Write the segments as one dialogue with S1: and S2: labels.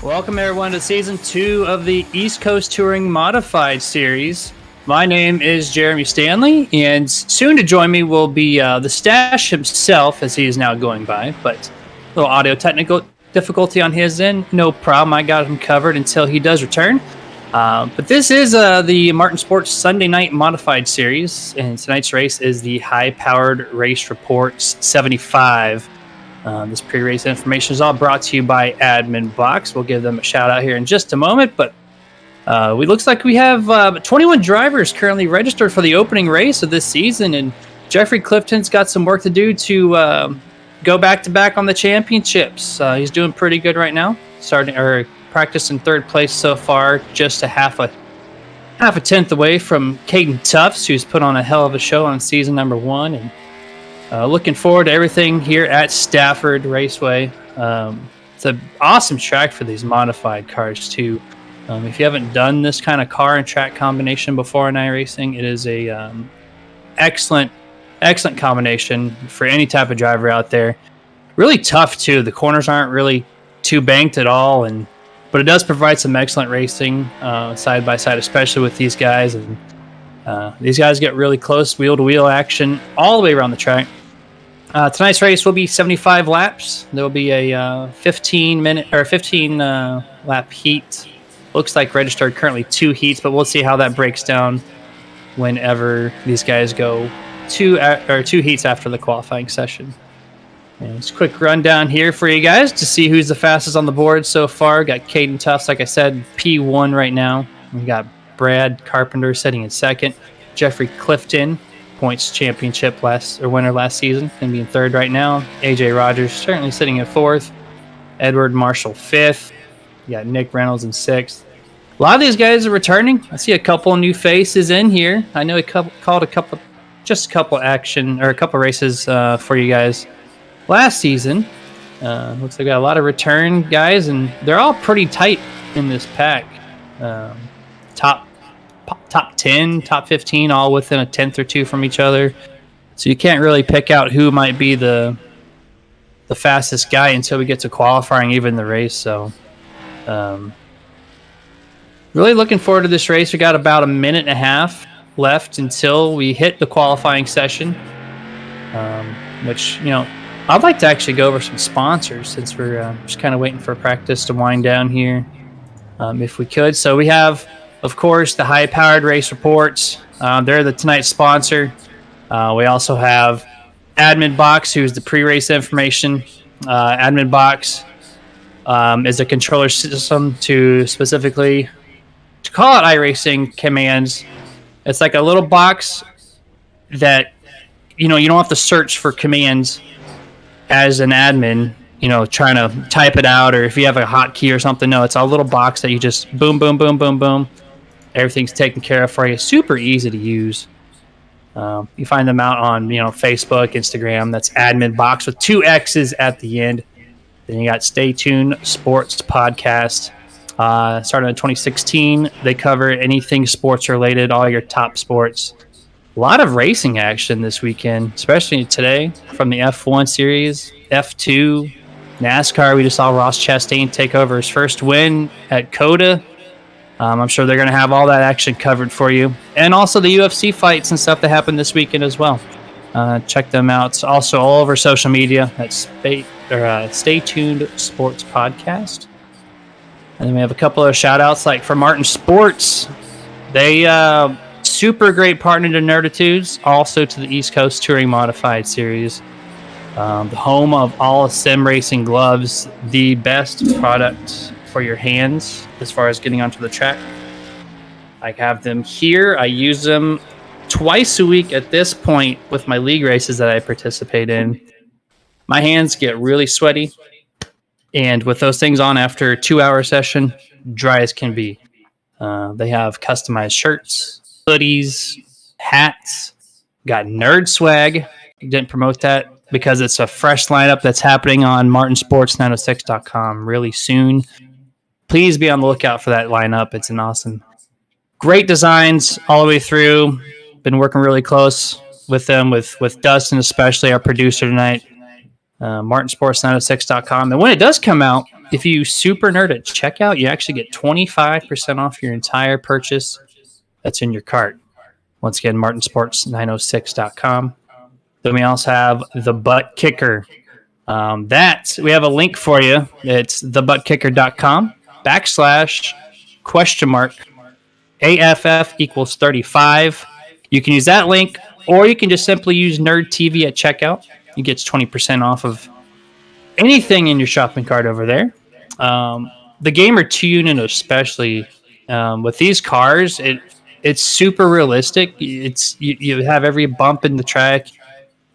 S1: Welcome everyone to Season 2 of the East Coast Touring Modified Series. My name is Jeremy Stanley, and soon to join me will be the Stash himself, as he is now going by, but a little audio technical difficulty on his end. No problem, I got him covered until he does return. But this is the Martin Sports Sunday Night Modified Series, and tonight's race is the High Powered Race Reports 75. This pre-race information is all brought to you by Admin Box. We'll give them a shout out here in just a moment, but it looks like we have 21 drivers currently registered for the opening race of this season, and Jeffrey Clifton's got some work to do to go back-to-back on the championships. He's doing pretty good right now, practicing third place so far, just a half a tenth away from Caden Tufts, who's put on a hell of a show on season number 1, and looking forward to everything here at Stafford Raceway. It's an awesome track for these modified cars, too. If you haven't done this kind of car and track combination before in iRacing, it is a excellent combination for any type of driver out there. Really tough, too. The corners aren't really too banked at all, but it does provide some excellent racing side by side, especially with these guys. And these guys get really close wheel-to-wheel action all the way around the track. Tonight's race will be 75 laps. There will be a 15 lap heat. Looks like registered currently 2 heats, but we'll see how that breaks down whenever these guys go 2 heats after the qualifying session. And just a quick rundown here for you guys to see who's the fastest on the board so far. Got Caden Tufts, like I said, P1 right now. We got Brad Carpenter sitting in second. Jeffrey Clifton, points championship winner last season, going to be in third right now. AJ Rogers certainly sitting in fourth. Edward Marshall fifth. You got Nick Reynolds in sixth. A lot of these guys are returning. I see a couple new faces in here. I know he called a couple races for you guys last season. Looks like we got a lot of return guys, and they're all pretty tight in this pack. Top 10, top 15, all within a tenth or two from each other. So you can't really pick out who might be the fastest guy until we get to qualifying, even the race. So really looking forward to this race. We got about a minute and a half left until we hit the qualifying session, which, I'd like to actually go over some sponsors since we're just kind of waiting for practice to wind down here, if we could. So we have, of course, the High Powered Race Reports. They're tonight's sponsor. We also have Admin Box, who's the pre-race information. Admin Box is a controller system to call it iRacing commands. It's like a little box that, you don't have to search for commands as an admin, trying to type it out, or if you have a hotkey or something. No, it's a little box that you just boom, boom, boom, boom, boom. Everything's taken care of for you. Super easy to use. You find them out on Facebook, Instagram. That's Admin Box with 2 X's at the end. Then you got Stay Tuned Sports Podcast. Started in 2016. They cover anything sports related, all your top sports. A lot of racing action this weekend, especially today from the F1 series, F2, NASCAR. We just saw Ross Chastain take over his first win at COTA. I'm sure they're going to have all that action covered for you. And also the UFC fights and stuff that happened this weekend as well. Check them out. Also all over social media. That's Stay Tuned Sports Podcast. And then we have a couple of shout-outs, like for Martin Sports. They super great partner to Nerditudes, also to the East Coast Touring Modified Series. The home of all sim racing gloves. The best product for your hands as far as getting onto the track. I have them here. I use them twice a week at this point with my league races that I participate in. My hands get really sweaty, and with those things on after a 2-hour session, dry as can be. They have customized shirts, hoodies, hats, got nerd swag. Didn't promote that because it's a fresh lineup that's happening on martinsports906.com really soon. Please be on the lookout for that lineup. It's an awesome, great designs all the way through. Been working really close with them, with Dustin, especially our producer tonight. Martinsports906.com. And when it does come out, if you super nerd at checkout, you actually get 25% off your entire purchase that's in your cart. Once again, martinsports906.com. Then we also have the Butt Kicker. That we have a link for you. It's thebuttkicker.com/? AFF equals 35. You can use that link, or you can just simply use Nerd TV at checkout. You get 20% off of anything in your shopping cart over there. The Gamer 2 unit, especially with these cars, it's super realistic. You have every bump in the track.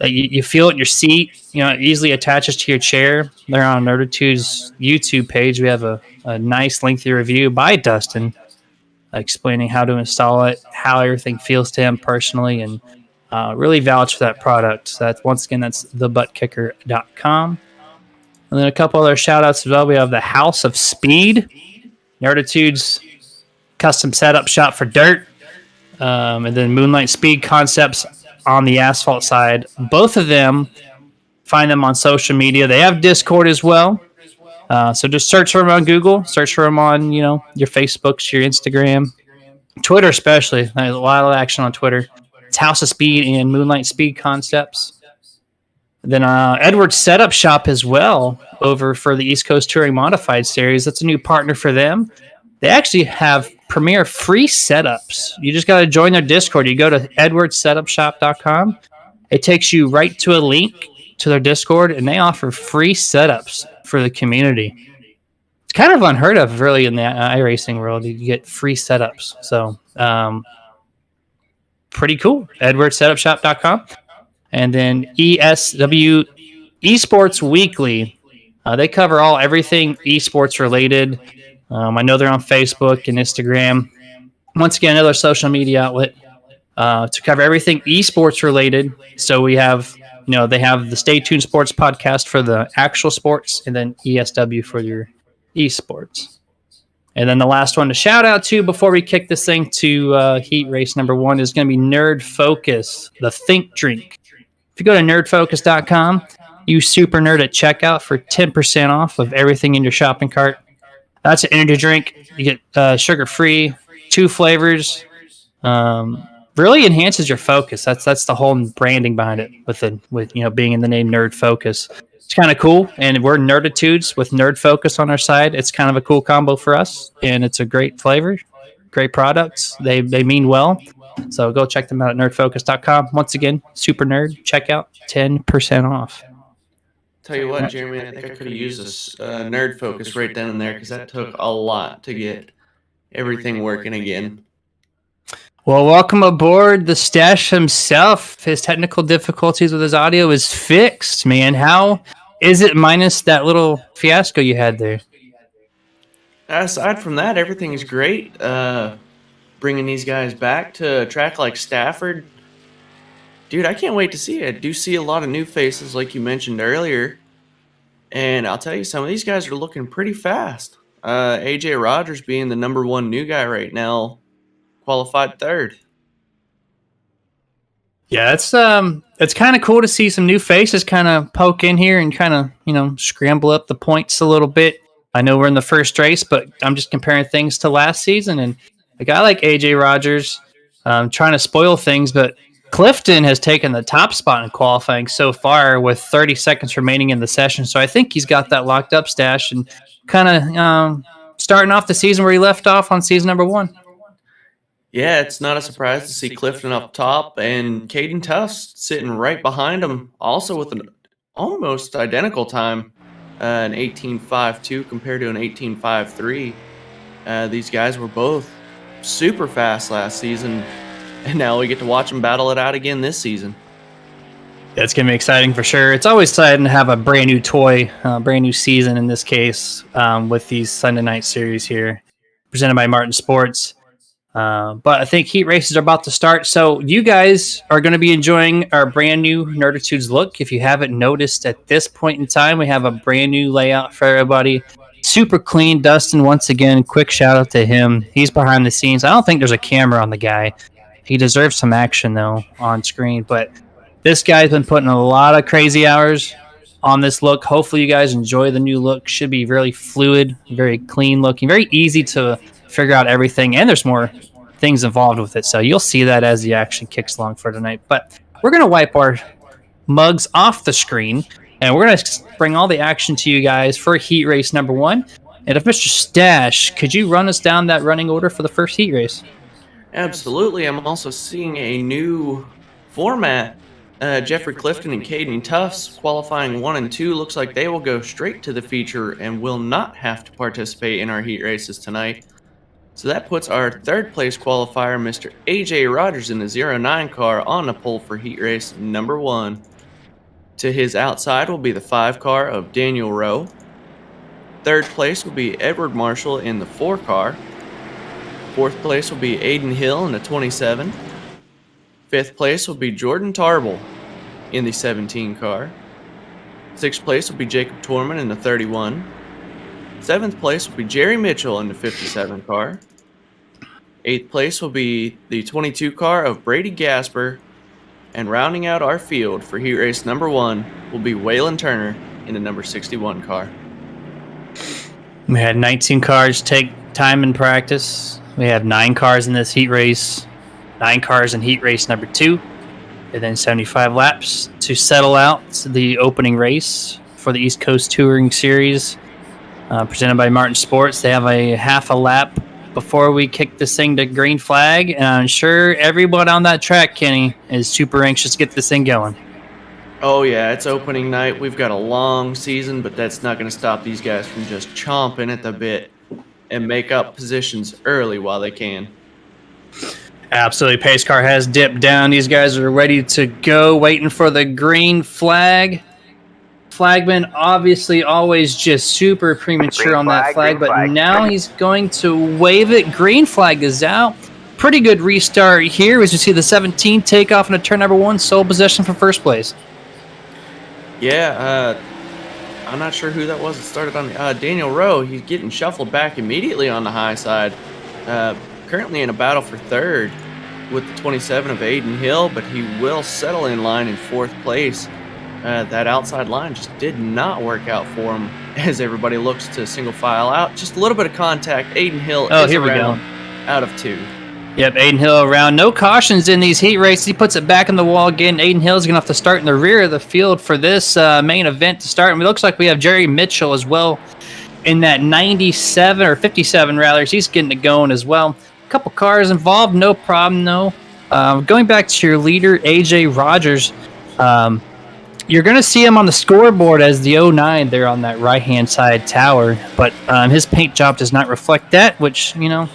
S1: You feel it in your seat. It easily attaches to your chair. They're on Nerditude's YouTube page. We have a nice lengthy review by Dustin explaining how to install it, how everything feels to him personally, and really vouch for that product. So that's thebuttkicker.com. And then a couple other shout outs as well. We have the House of Speed, Nerditude's custom setup shop for dirt. And then Moonlight Speed Concepts on the asphalt side. Both of them, find them on social media. They have Discord as well. So just search for them on Google. Search for them on, your Facebooks, your Instagram, Twitter especially. There's a lot of action on Twitter. It's House of Speed and Moonlight Speed Concepts. Then Edwards Setup Shop as well, over for the East Coast Touring Modified Series. That's a new partner for them. They actually have premier free setups. You just got to join their Discord. You go to edwardssetupshop.com. It takes you right to a link to their Discord, and they offer free setups for the community. It's kind of unheard of, really, in the iRacing world. You get free setups. So, pretty cool. edwardssetupshop.com. And then ESW Esports Weekly. They cover everything esports related. I know they're on Facebook and Instagram. Once again, another social media outlet to cover everything esports related. So we have, they have the Stay Tuned Sports podcast for the actual sports, and then ESW for your esports. And then the last one to shout out to before we kick this thing to heat race number 1 is going to be Nerd Focus, the Think Drink. If you go to nerdfocus.com, use Super Nerd at checkout for 10% off of everything in your shopping cart. That's an energy drink. You get sugar-free, 2 flavors. Really enhances your focus. That's the whole branding behind it with being in the name Nerd Focus. It's kind of cool, and we're Nerditudes with Nerd Focus on our side. It's kind of a cool combo for us, and it's a great flavor, great products. They mean well. So go check them out at nerdfocus.com. Once again, Super Nerd, checkout, 10% off.
S2: Tell you what, Jeremy, I think I could have used this Nerd Focus right then and there, because that took a lot to get everything working again.
S1: Well, welcome aboard the Stash himself. His technical difficulties with his audio is fixed, man. How is it minus that little fiasco you had there?
S2: Aside from that, everything's great. Bringing these guys back to a track like Stafford. Dude, I can't wait to see it. I do see a lot of new faces, like you mentioned earlier. And I'll tell you, some of these guys are looking pretty fast. AJ Rogers being the number 1 new guy right now, qualified 3rd.
S1: Yeah, it's kind of cool to see some new faces kind of poke in here and kind of, scramble up the points a little bit. I know we're in the first race, but I'm just comparing things to last season. And a guy like AJ Rogers trying to spoil things, but Clifton has taken the top spot in qualifying so far with 30 seconds remaining in the session. So I think he's got that locked up, Stash, and kind of starting off the season where he left off on season number 1.
S2: Yeah, it's not a surprise to see Clifton up top, and Caden Tufts sitting right behind him, also with an almost identical time, an 18.52 compared to an 18.53. These guys were both super fast last season, and now we get to watch them battle it out again this season.
S1: Yeah, it's going to be exciting for sure. It's always exciting to have a brand new toy, brand new season in this case, with these Sunday night series here, presented by Martin Sports. But I think heat races are about to start, so you guys are going to be enjoying our brand new Nerditudes look. If you haven't noticed at this point in time, we have a brand new layout for everybody. Super clean. Dustin, once again, quick shout out to him. He's behind the scenes. I don't think there's a camera on the guy. He deserves some action, though, on screen. But this guy's been putting a lot of crazy hours on this look. Hopefully you guys enjoy the new look. Should be really fluid, very clean looking, very easy to figure out everything, and there's more things involved with it, so you'll see that as the action kicks along for tonight. But we're going to wipe our mugs off the screen, and we're going to bring all the action to you guys for heat race number 1. And if Mr. Stash, could you run us down that running order for the first heat race?
S2: Absolutely. I'm also seeing a new format. Jeffrey Clifton and Caden Tufts qualifying 1 and 2. Looks like they will go straight to the feature and will not have to participate in our heat races tonight. So that puts our 3rd place qualifier, Mr. AJ Rogers, in the 09 car on the pole for heat race number 1. To his outside will be the 5 car of Daniel Rowe. 3rd place will be Edward Marshall in the 4 car. 4th place will be Aiden Hill in the 27. 5th place will be Jordan Tarble in the 17 car. 6th place will be Jacob Torman in the 31. 7th place will be Jerry Mitchell in the 57 car. 8th place will be the 22 car of Brady Gasper. And rounding out our field for heat race number 1 will be Waylon Turner in the number 61 car.
S1: We had 19 cars take time in practice. We have 9 cars in this heat race, 9 cars in heat race number 2, and then 75 laps to settle out the opening race for the East Coast Touring Series, presented by Martin Sports. They have a half a lap before we kick this thing to green flag, and I'm sure everyone on that track, Kenny, is super anxious to get this thing going.
S2: Oh yeah, it's opening night. We've got a long season, but that's not going to stop these guys from just chomping at the bit and make up positions early while they can.
S1: Absolutely. Pace car has dipped down. These guys are ready to go, waiting for the green flag. Flagman obviously always just super premature on that flag, but now he's going to wave it. Green flag is out. Pretty good restart here as you see the 17 take off into turn number 1, sole possession for first place.
S2: Yeah, I'm not sure who that was that started on Daniel Rowe. He's getting shuffled back immediately on the high side. Currently in a battle for 3rd with the 27 of Aiden Hill, but he will settle in line in 4th place. That outside line just did not work out for him as everybody looks to single file out. Just a little bit of contact. Aiden Hill is
S1: here
S2: around
S1: we go.
S2: Out of 2.
S1: Yep, Aiden Hill around. No cautions in these heat races. He puts it back in the wall again. Aiden Hill's going to have to start in the rear of the field for this main event to start. And it looks like we have Jerry Mitchell as well in that 97 or 57 rather. He's getting it going as well. A couple cars involved, no problem, no. Going back to your leader, AJ Rogers, you're going to see him on the scoreboard as the 09 there on that right-hand side tower. But his paint job does not reflect that, which, you know,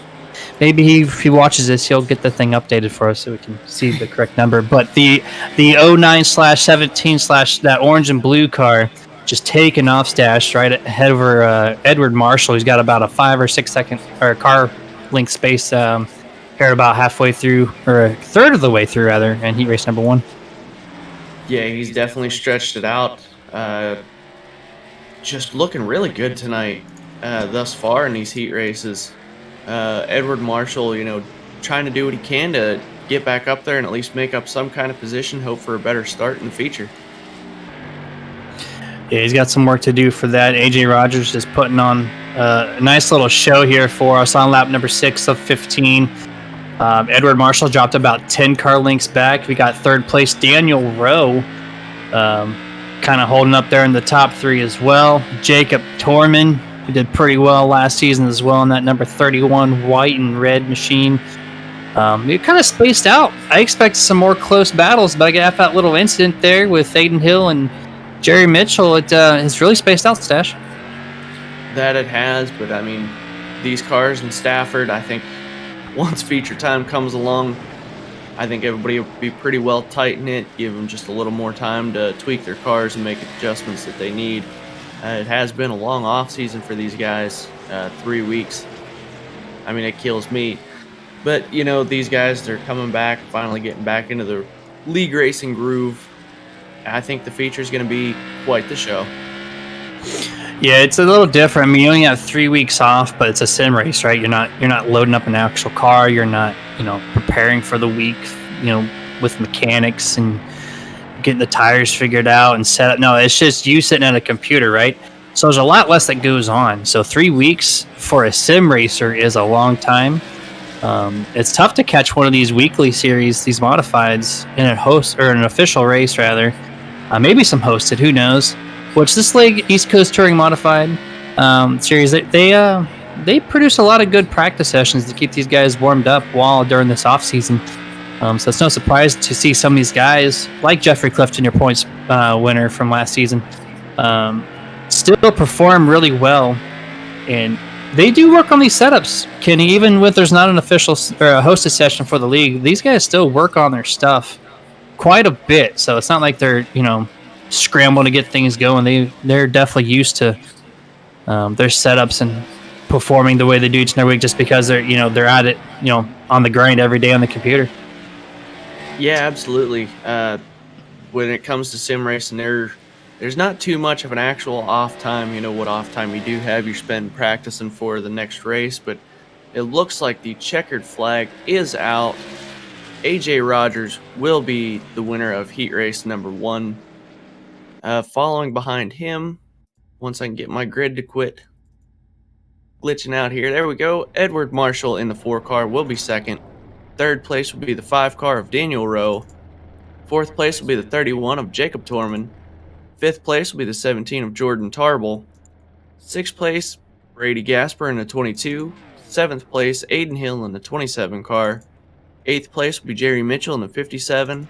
S1: maybe if he watches this, he'll get the thing updated for us so we can see the correct number. But the 09/17/ that orange and blue car just taking off, Stash, right ahead over Edward Marshall. He's got about a 5 or 6 second or car length space here about halfway through, or a third of the way through, rather, in heat race number 1.
S2: Yeah, he's definitely stretched it out. Just looking really good tonight thus far in these heat races. Edward Marshall, you know, trying to do what he can to get back up there and at least make up some kind of position, hope for a better start in the feature.
S1: Yeah, he's got some work to do for that. AJ Rogers is putting on a nice little show here for us on lap number 6 of 15. Edward Marshall dropped about 10 car lengths back. We got 3rd place Daniel Rowe kind of holding up there in the top 3 as well. Jacob Torman, who did pretty well last season as well in that number 31 white and red machine. It kind of spaced out. I expected some more close battles, but I got that little incident there with Aiden Hill and Jerry Mitchell. It's really spaced out, Stash.
S2: That it has, but I mean, these cars in Stafford, I think once feature time comes along, I think everybody will be pretty well tight in it, give them just a little more time to tweak their cars and make adjustments that they need. It has been a long off season for these guys, 3 weeks. I mean, it kills me. But, you know, these guys, they're coming back, finally getting back into the league racing groove. I think the feature is going to be quite the show.
S1: Yeah, it's a little different. I mean, you only have 3 weeks off, but it's a sim race, right? You're not loading up an actual car. You're not, preparing for the week, with mechanics and getting the tires figured out and set up. No, it's just you sitting at a computer, right? So there's a lot less that goes on. So 3 weeks for a sim racer is a long time. It's tough to catch one of these weekly series, these modifieds, in a host or an official race rather. Maybe some hosted, who knows? Which this league, East Coast Touring Modified series, they produce a lot of good practice sessions to keep these guys warmed up while during this off season. So it's no surprise to see some of these guys, like Jeffrey Clifton, your points winner from last season, still perform really well. And they do work on these setups, Kenny. Even if there's not an official or a hosted session for the league, these guys still work on their stuff quite a bit. So it's not like they're scrambling to get things going. They're definitely used to their setups and performing the way they do each and every week, just because they're at it on the grind every day on the computer.
S2: Yeah, absolutely. When it comes to sim racing, there's not too much of an actual off time. You know what off time you do have, you spend practicing for the next race, but it looks like the checkered flag is out. AJ Rogers will be the winner of heat race number 1. Following behind him, once I can get my grid to quit glitching out here. There we go. Edward Marshall in the 4 car will be second. Third place will be the 5 car of Daniel Rowe. Fourth place will be the 31 of Jacob Torman. Fifth place will be the 17 of Jordan Tarble. Sixth place, Brady Gasper in the 22. Seventh place, Aiden Hill in the 27 car. Eighth place will be Jerry Mitchell in the 57.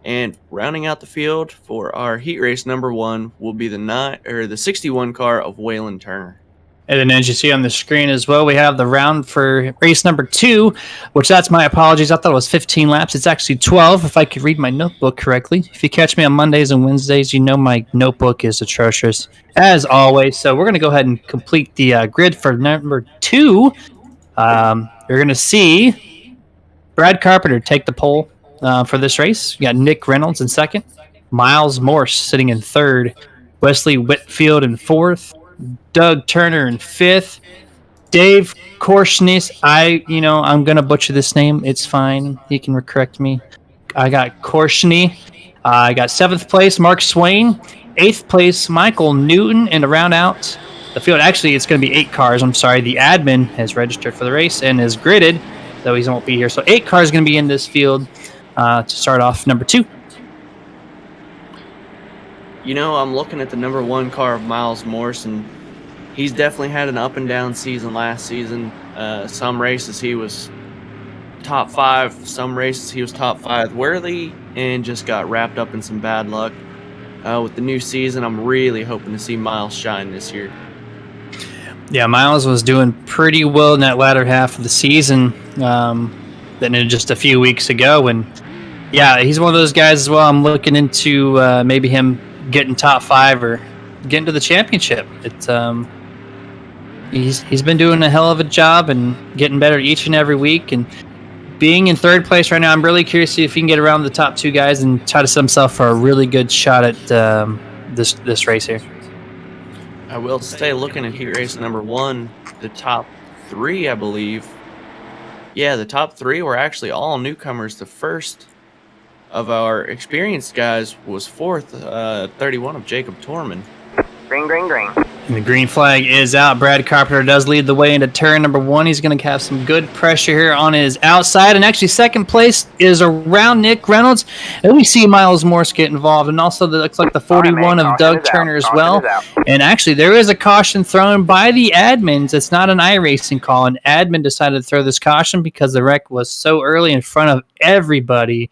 S2: And rounding out the field for our heat race number 1 will be the 61 car of Waylon Turner.
S1: And then as you see on the screen as well, we have the round for race number 2, which that's my apologies. I thought it was 15 laps. It's actually 12, if I could read my notebook correctly. If you catch me on Mondays and Wednesdays, you know my notebook is atrocious, as always. So we're going to go ahead and complete the grid for number 2. You're going to see Brad Carpenter take the pole for this race. You got Nick Reynolds in second, Miles Morse sitting in third, Wesley Whitfield in fourth, Doug Turner in fifth, Dave Korsnis. I'm gonna butcher this name. It's fine. He can correct me. I got Korsny. I got 7th place Mark Swain, 8th place Michael Newton, and to round out the field, actually it's going to be 8 cars. I'm sorry. The admin has registered for the race and is gridded, though he won't be here. So 8 cars going to be in this field to start off number 2.
S2: I'm looking at the number 1 car of Miles Morse, and he's definitely had an up and down season last season. Some races he was top 5, some races he was top 5 worthy, and just got wrapped up in some bad luck. With the new season, I'm really hoping to see Miles shine this year.
S1: Yeah, Miles was doing pretty well in that latter half of the season than just a few weeks ago. And yeah, he's one of those guys as well. I'm looking into maybe him getting top 5 or getting to the championship. It's he's been doing a hell of a job and getting better each and every week. And being in 3rd place right now, I'm really curious to see if he can get around the top 2 guys and try to set himself for a really good shot at this race here.
S2: I will stay looking at heat race number 1. The top 3, I believe. Yeah, the top 3 were actually all newcomers. The first of our experienced guys was 4th, 31 of Jacob Torman.
S3: Green, green, green.
S1: And the green flag is out. Brad Carpenter does lead the way into turn number 1. He's going to have some good pressure here on his outside. And actually, 2nd place is around Nick Reynolds. And we see Miles Morse get involved. And also, looks like the 41 of Doug Turner as well. And actually, there is a caution thrown by the admins. It's not an iRacing call. An admin decided to throw this caution because the wreck was so early in front of everybody.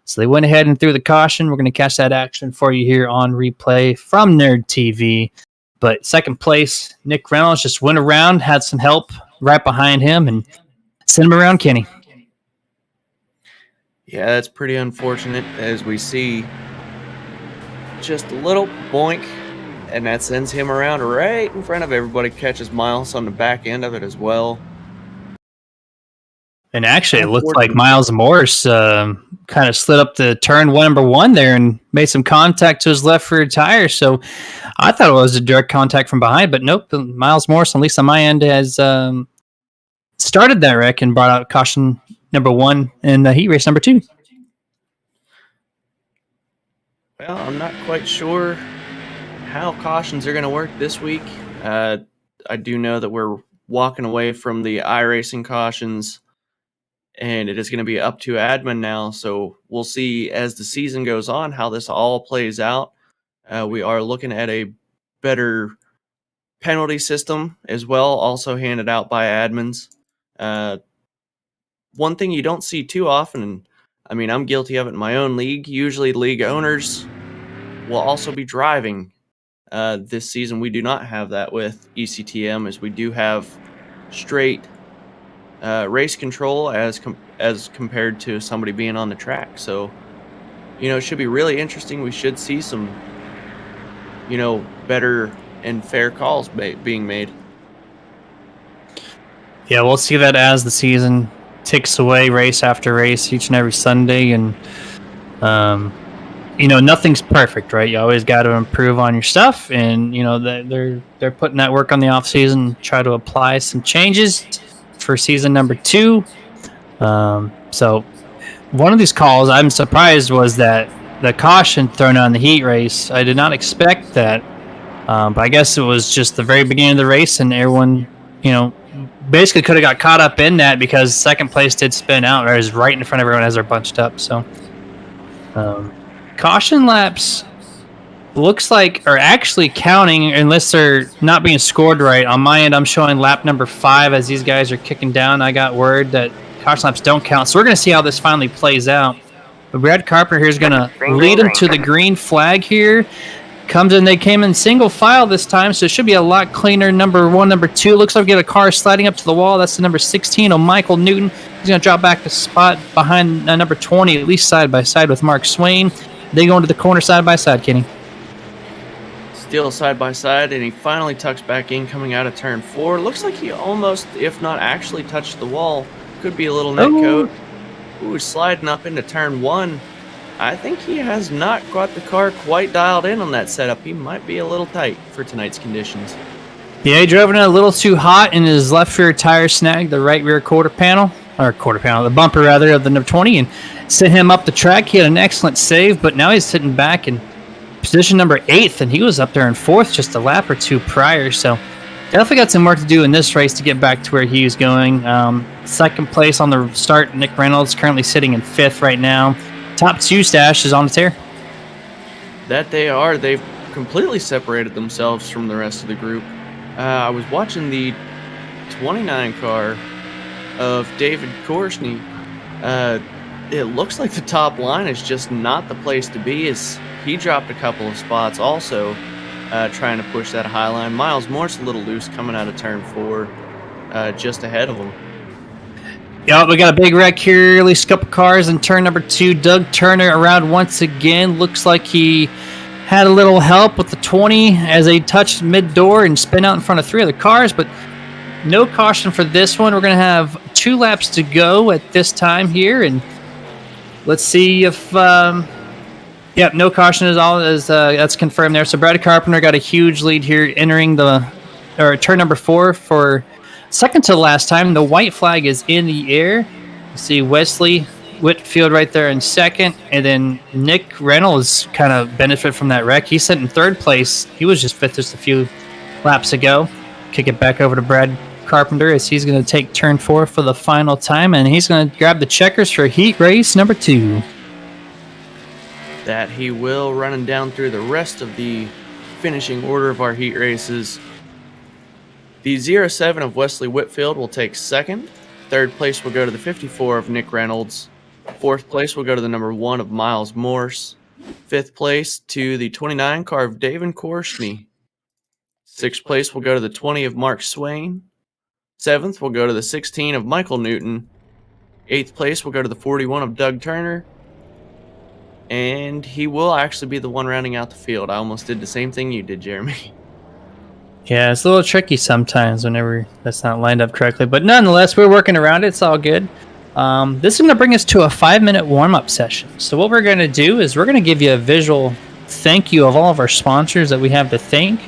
S1: So they went ahead and threw the caution. We're going to catch that action for you here on replay from Nerd TV. But 2nd place, Nick Reynolds just went around, had some help right behind him, and sent him around Kenny.
S2: Yeah, that's pretty unfortunate as we see just a little boink, and that sends him around right in front of everybody, catches Miles on the back end of it as well.
S1: And actually, it looked like Miles Morse kind of slid up to turn number 1 there and made some contact to his left rear tire. So I thought it was a direct contact from behind, but nope. Miles Morse, at least on my end, has started that wreck and brought out caution number 1 in the heat race number 2.
S2: Well, I'm not quite sure how cautions are going to work this week. I do know that we're walking away from the iRacing cautions, and it is going to be up to admin now. So we'll see as the season goes on how this all plays out. We are looking at a better penalty system as well, also handed out by admins. One thing you don't see too often, and I mean, I'm guilty of it in my own league. Usually, league owners will also be driving. This season, we do not have that with ECTM, as we do have straight race control as compared to somebody being on the track. So, it should be really interesting. We should see some, better and fair calls being made.
S1: Yeah, we'll see that as the season ticks away, race after race, each and every Sunday, and nothing's perfect, right? You always got to improve on your stuff, and they're putting that work on the off season, try to apply some changes for season number 2. So one of these calls I'm surprised was that the caution thrown on the heat race. I did not expect that, but I guess it was just the very beginning of the race, and everyone, basically could have got caught up in that because second place did spin out, or is right in front of everyone as they're bunched up. So caution laps looks like are actually counting unless they're not being scored right. On my end, I'm showing lap number 5 as these guys are kicking down. I got word that caution laps don't count. So we're going to see how this finally plays out. But Brad Carpenter here is going to lead them to the green flag here. They came in single file this time, so it should be a lot cleaner. Number 1, number 2. Looks like we get a car sliding up to the wall. That's the number 16 of Michael Newton. He's going to drop back the spot behind number 20, at least side by side with Mark Swain. They go into the corner side by side, Kenny.
S2: Still side by side, and he finally tucks back in coming out of turn 4. Looks like he almost, if not actually, touched the wall. Could be a little net coat. Ooh, sliding up into turn 1. I think he has not got the car quite dialed in on that setup. He might be a little tight for tonight's conditions.
S1: Yeah, he drove it a little too hot, and his left rear tire snagged the right rear the bumper rather, of the number 20, and sent him up the track. He had an excellent save, but now he's sitting back in position number 8th, and he was up there in 4th just a lap or 2 prior. So definitely got some work to do in this race to get back to where he was going. Second place on the start, Nick Reynolds, currently sitting in 5th right now. Top 2 stash is on the tear.
S2: That they are. They've completely separated themselves from the rest of the group. I was watching the 29 car of David Korsney. It looks like the top line is just not the place to be, as he dropped a couple of spots also, trying to push that high line. Miles Morse a little loose coming out of turn 4, just ahead of him.
S1: Yeah, we got a big wreck here. At least a couple cars in turn number 2. Doug Turner around once again. Looks like he had a little help with the 20 as they touched mid-door and spin out in front of 3 other cars, but no caution for this one. We're going to have 2 laps to go at this time here, and let's see if... no caution at all. That's confirmed there. So Brad Carpenter got a huge lead here entering turn number 4 for... second to the last time. The white flag is in the air. You see Wesley Whitfield right there in second, and then Nick Reynolds kind of benefited from that wreck. He's sitting in 3rd place. He was just 5th just a few laps ago. Kick it back over to Brad Carpenter as he's going to take turn 4 for the final time, and he's going to grab the checkers for heat race number 2.
S2: That he will, running down through the rest of the finishing order of our heat races. The 07 of Wesley Whitfield will take 2nd. 3rd place will go to the 54 of Nick Reynolds. 4th place will go to the number 1 of Miles Morse. 5th place to the 29 car of David Korsney. 6th place will go to the 20 of Mark Swain. 7th will go to the 16 of Michael Newton. 8th place will go to the 41 of Doug Turner. And he will actually be the one rounding out the field. I almost did the same thing you did, Jeremy.
S1: Yeah, it's a little tricky sometimes whenever that's not lined up correctly. But nonetheless, we're working around it. It's all good. This is going to bring us to a 5-minute warm-up session. So what we're going to do is we're going to give you a visual thank you of all of our sponsors that we have to thank.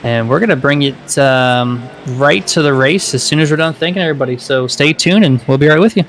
S1: And we're going to bring it right to the race as soon as we're done thanking everybody. So stay tuned, and we'll be right with you.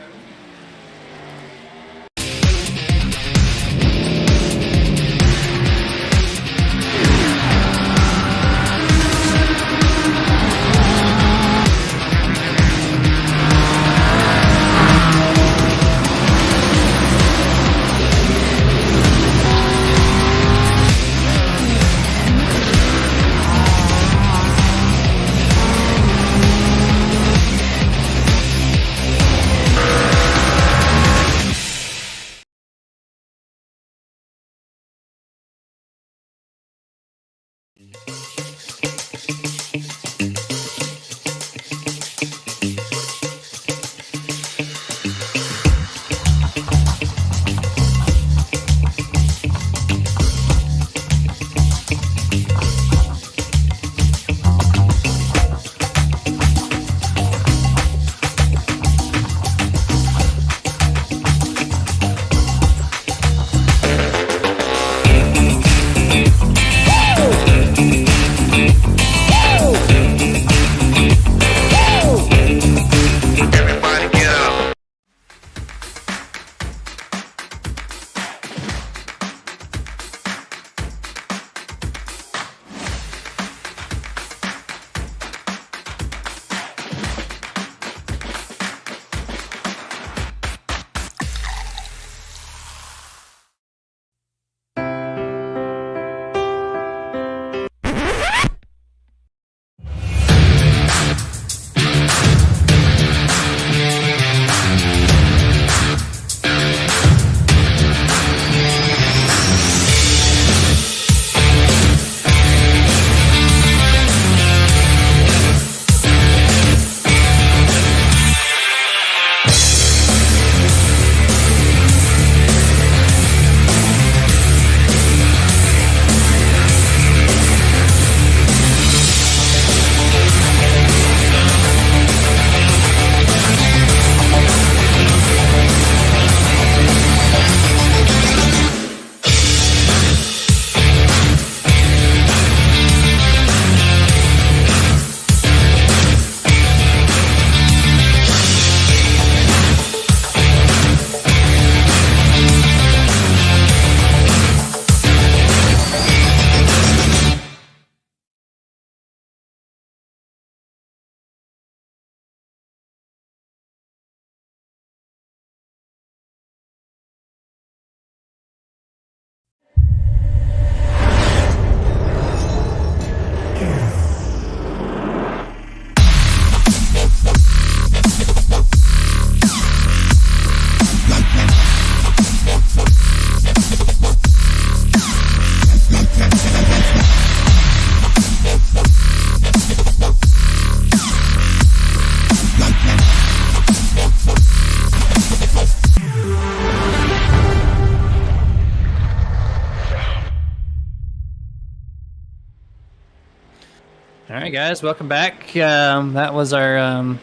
S1: All right, guys, welcome back. That was our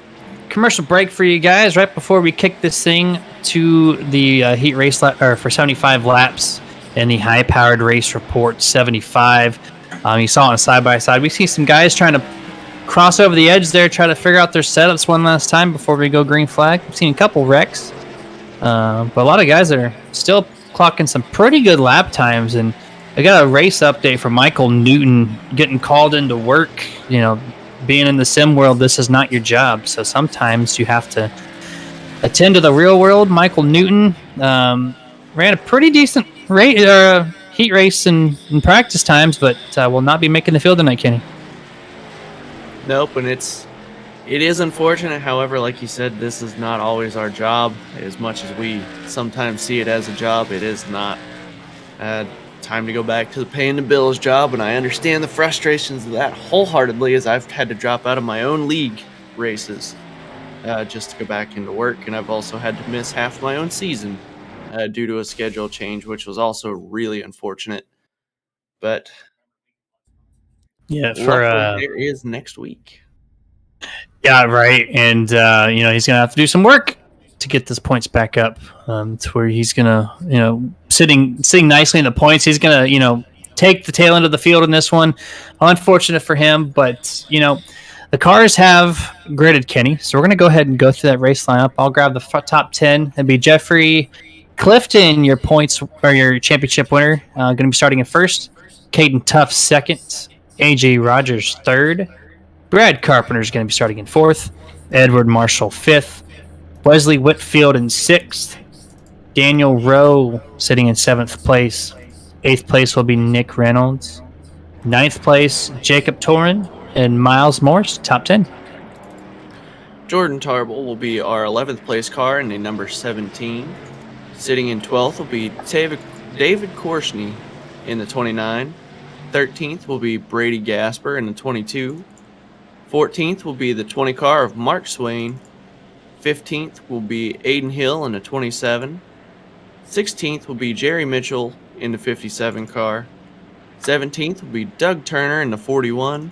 S1: commercial break for you guys right before we kick this thing to the heat race for 75 laps in the high-powered race report 75. You saw on a side-by-side. We see some guys trying to cross over the edge there, try to figure out their setups one last time before we go green flag. We've seen a couple wrecks, but a lot of guys are still clocking some pretty good lap times. And I got a race update from Michael Newton getting called into work. You know, being in the sim world, this is not your job. So sometimes you have to attend to the real world. Michael Newton ran a pretty decent heat race in practice times, but will not be making the field tonight, Kenny.
S2: Nope, and it is unfortunate. However, like you said, this is not always our job. As much as we sometimes see it as a job, it is not. Time to go back to the paying the bills job, and I understand the frustrations of that wholeheartedly, as I've had to drop out of my own league races just to go back into work, and I've also had to miss half my own season due to a schedule change, which was also really unfortunate. But
S1: yeah,
S2: there is next week.
S1: Yeah, right. And he's gonna have to do some work to get those points back up to where he's gonna, sitting nicely in the points. He's gonna, take the tail end of the field in this one. Unfortunate for him, but the cars have gridded Kenny, so we're gonna go ahead and go through that race lineup. I'll grab the top 10. That'd be Jeffrey Clifton, your points or your championship winner, going to be starting in first. Caden Tuff second. AJ Rogers third. Brad Carpenter is going to be starting in fourth. Edward Marshall fifth. Wesley Whitfield in sixth. Daniel Rowe sitting in seventh place. Eighth place will be Nick Reynolds. Ninth place, Jacob Torin and Miles Morse, top 10.
S2: Jordan Tarble will be our 11th place car in the number 17. Sitting in 12th will be David Korsney in the 29. 13th will be Brady Gasper in the 22. 14th will be the 20 car of Mark Swain. 15th will be Aiden Hill in the 27. 16th will be Jerry Mitchell in the 57 car. 17th will be Doug Turner in the 41.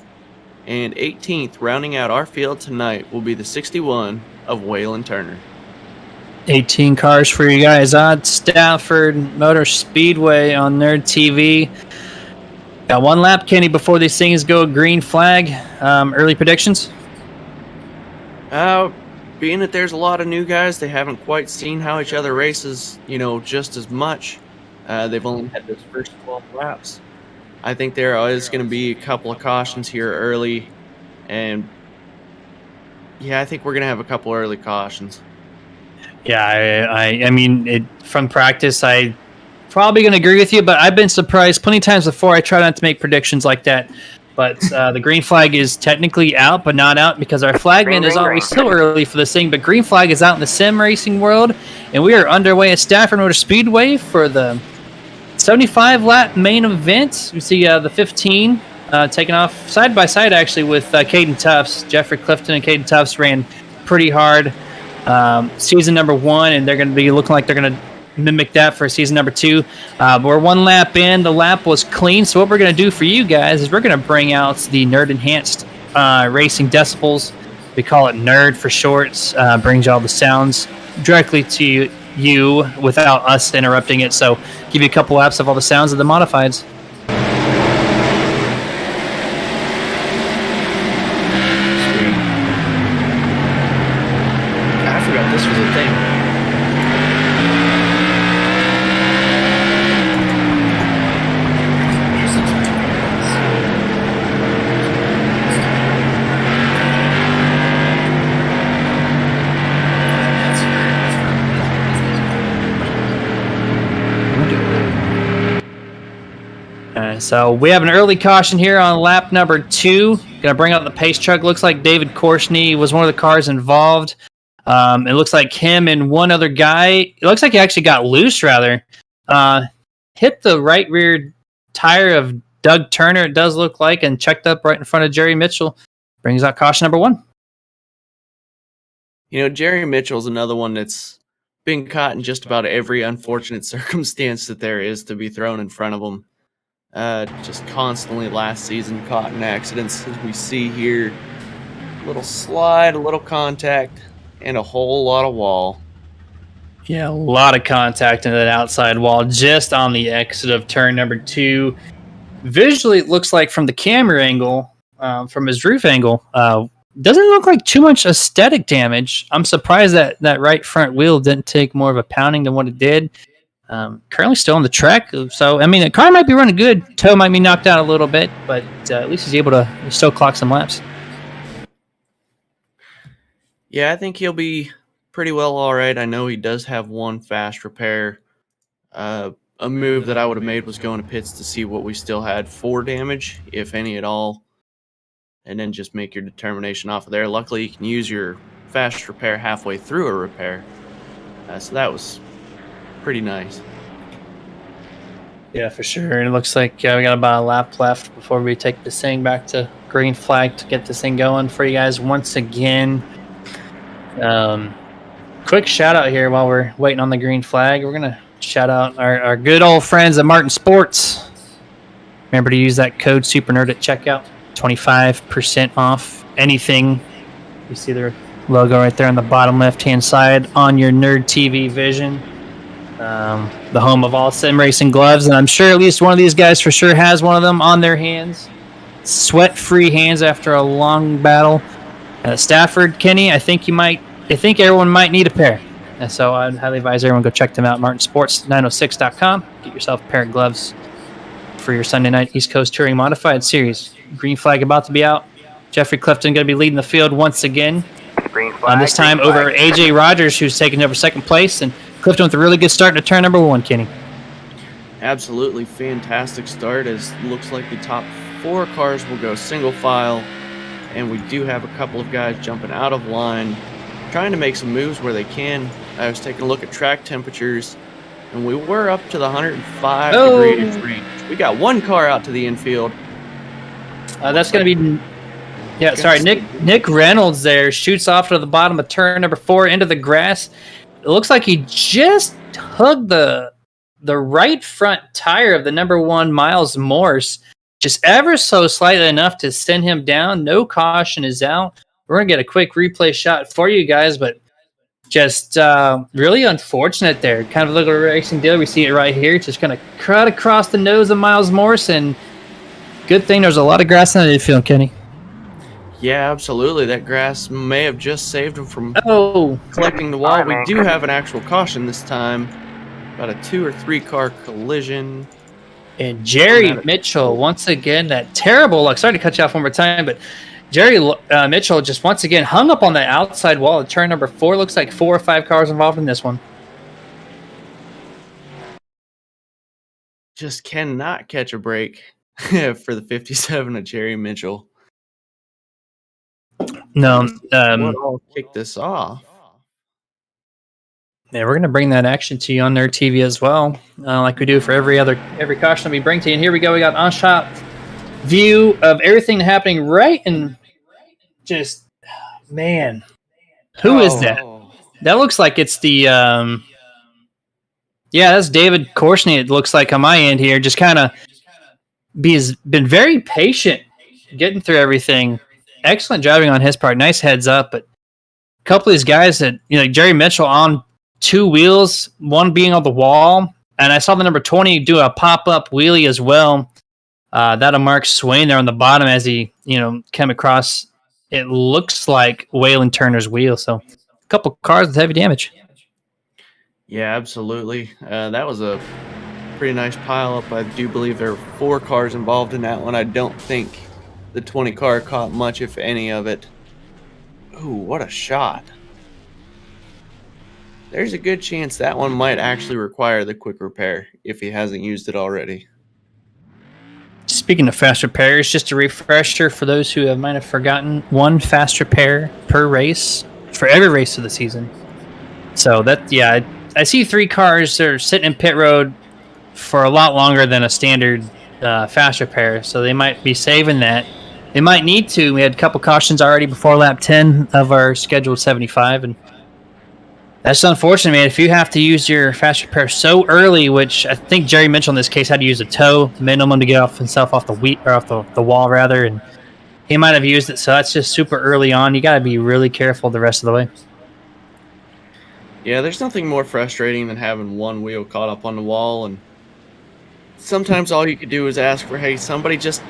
S2: And 18th, rounding out our field tonight, will be the 61 of Waylon Turner.
S1: 18 cars for you guys at Stafford Motor Speedway on Nerd TV. Got one lap, Kenny, before these things go green flag. Early predictions?
S2: Being that there's a lot of new guys, they haven't quite seen how each other races, just as much. They've only had those first 12 laps. I think there is going to be a couple of cautions here early. And, yeah, I think we're going to have a couple early cautions.
S1: Yeah, I mean, from practice, I probably going to agree with you, but I've been surprised plenty of times before. I try not to make predictions like that, but the green flag is technically out, but not out because our flagman is always so early for this thing. But green flag is out in the sim racing world, and we are underway at Stafford Motor Speedway for the 75 lap main event. We see the 15 taking off side by side actually with Caden Tufts. Jeffrey Clifton and Caden Tufts ran pretty hard season number 1, and they're going to be looking like they're going to mimic that for season number 2. We're one lap in. The lap was clean. So what we're going to do for you guys is we're going to bring out the Nerd Enhanced Racing Decibels. We call it Nerd for shorts. Brings all the sounds directly to you without us interrupting it. So give you a couple laps of all the sounds of the modifieds.
S2: I forgot this was a thing.
S1: So we have an early caution here on lap number 2. Gonna bring out the pace truck. Looks like David Korsney was one of the cars involved. It looks like him and one other guy. It looks like he actually got loose, rather. Hit the right rear tire of Doug Turner, it does look like, and checked up right in front of Jerry Mitchell. Brings out caution number 1.
S2: Jerry Mitchell's another one that's been caught in just about every unfortunate circumstance that there is to be thrown in front of him. Just constantly last season caught in accidents, as we see here. A little slide, a little contact, and a whole lot of wall.
S1: Yeah, a lot of contact into that outside wall just on the exit of turn number 2. Visually, it looks like from the camera angle, from his roof angle, doesn't look like too much aesthetic damage. I'm surprised that that right front wheel didn't take more of a pounding than what it did. Currently still on the track, so I mean the car might be running good. Toe might be knocked out a little bit, but at least he's able to still clock some laps.
S2: Yeah, I think he'll be pretty well all right. I know he does have one fast repair. A move that I would have made was going to pits to see what we still had for damage, if any at all, and then just make your determination off of there. Luckily, you can use your fast repair halfway through a repair, so that was pretty nice.
S1: Yeah, for sure. And it looks like we got about a lap left before we take this thing back to green flag to get this thing going for you guys once again. Quick shout out here while we're waiting on the green flag. We're going to shout out our good old friends at Martin Sports. Remember to use that code SuperNerd at checkout. 25% off anything. You see their logo right there on the bottom left-hand side on your Nerd TV vision. The home of all sim racing gloves, and I'm sure at least one of these guys for sure has one of them on their hands. Sweat-free hands after a long battle. Stafford, Kenny, I think everyone might need a pair. And so I'd highly advise everyone go check them out. MartinSports906.com. Get yourself a pair of gloves for your Sunday night East Coast Touring Modified Series. Green flag about to be out. Jeffrey Clifton going to be leading the field once again.
S3: Green flag.
S1: This time over AJ Rogers, who's taking over second place, and Clifton with a really good start to turn number 1, Kenny.
S2: Absolutely fantastic start, as looks like the top 4 cars will go single file, and we do have a couple of guys jumping out of line, trying to make some moves where they can. I was taking a look at track temperatures, and we were up to the 105 degrees range. We got one car out to the infield.
S1: That's going to be... Yeah, sorry, Nick Reynolds there shoots off to the bottom of turn number 4 into the grass. It looks like he just hugged the right front tire of the number 1 Miles Morse, just ever so slightly enough to send him down. No caution is out. We're going to get a quick replay shot for you guys, but just really unfortunate there. Kind of a little racing deal. We see it right here. Just going to cut across the nose of Miles Morse, and good thing there's a lot of grass in the infield, Kenny.
S2: Yeah, absolutely. That grass may have just saved him from collecting the wall. We do have an actual caution this time. About a 2 or 3 car collision.
S1: And Jerry Mitchell, once again, that terrible luck. Sorry to cut you off one more time, but Jerry Mitchell just once again hung up on the outside wall at turn number 4. Looks like 4 or 5 cars involved in this one.
S2: Just cannot catch a break for the 57 of Jerry Mitchell.
S1: No,
S2: what all kicked this off?
S1: Yeah, we're going to bring that action to you on their TV as well, like we do for every caution we bring to you. And here we go. We got on-shot view of everything happening right in just, man, who is that? That looks like it's the, yeah, that's David Korsney. It looks like on my end here, just kind of been very patient getting through everything. Excellent driving on his part. Nice heads up, but a couple of these guys that, Jerry Mitchell on 2 wheels, one being on the wall, and I saw the number 20 do a pop-up wheelie as well. That'll mark Swain there on the bottom as he, came across, it looks like Waylon Turner's wheel. So a couple cars with heavy damage.
S2: Yeah, absolutely. That was a pretty nice pile-up. I do believe there were 4 cars involved in that one. I don't think the 20 car caught much, if any, of it. Ooh, what a shot. There's a good chance that one might actually require the quick repair if he hasn't used it already.
S1: Speaking of fast repairs, just a refresher for those who might have forgotten, 1 fast repair per race for every race of the season. So that, yeah, I see 3 cars that are sitting in pit road for a lot longer than a standard fast repair, so they might be saving that. They might need to. We had a couple cautions already before lap 10 of our scheduled 75, and That's unfortunate, man. If you have to use your fast repair so early, which I think Jerry mentioned in this case had to use a toe minimum to get himself off the wall rather, and he might have used it. So that's just super early on. You got to be really careful the rest of the way.
S2: Yeah, there's nothing more frustrating than having one wheel caught up on the wall, and sometimes all you could do is ask for, hey, somebody just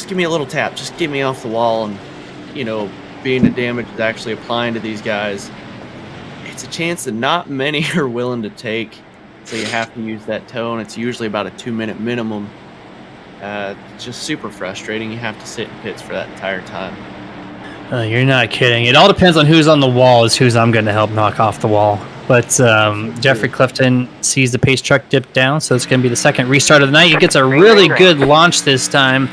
S2: give me a little tap, just get me off the wall, and being the damage is actually applying to these guys. It's a chance that not many are willing to take, so you have to use that toe, and it's usually about a 2-minute minimum. Just super frustrating. You have to sit in pits for that entire time.
S1: You're not kidding. It all depends on who's on the wall is who's I'm going to help knock off the wall. But Jeffrey Clifton sees the pace truck dip down, so it's going to be the second restart of the night. He gets a really good launch this time.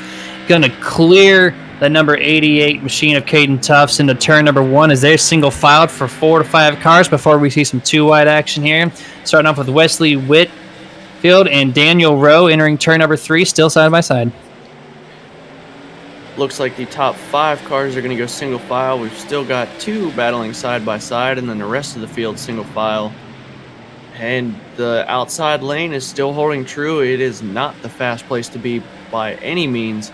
S1: Going to clear the number 88 machine of Caden Tufts into turn number 1 as they're single filed for 4 to 5 cars before we see some 2-wide action here. Starting off with Wesley Whitfield and Daniel Rowe entering turn number 3, still side by side.
S2: Looks like the top 5 cars are going to go single file. We've still got 2 battling side by side, and then the rest of the field single file. And the outside lane is still holding true. It is not the fast place to be by any means.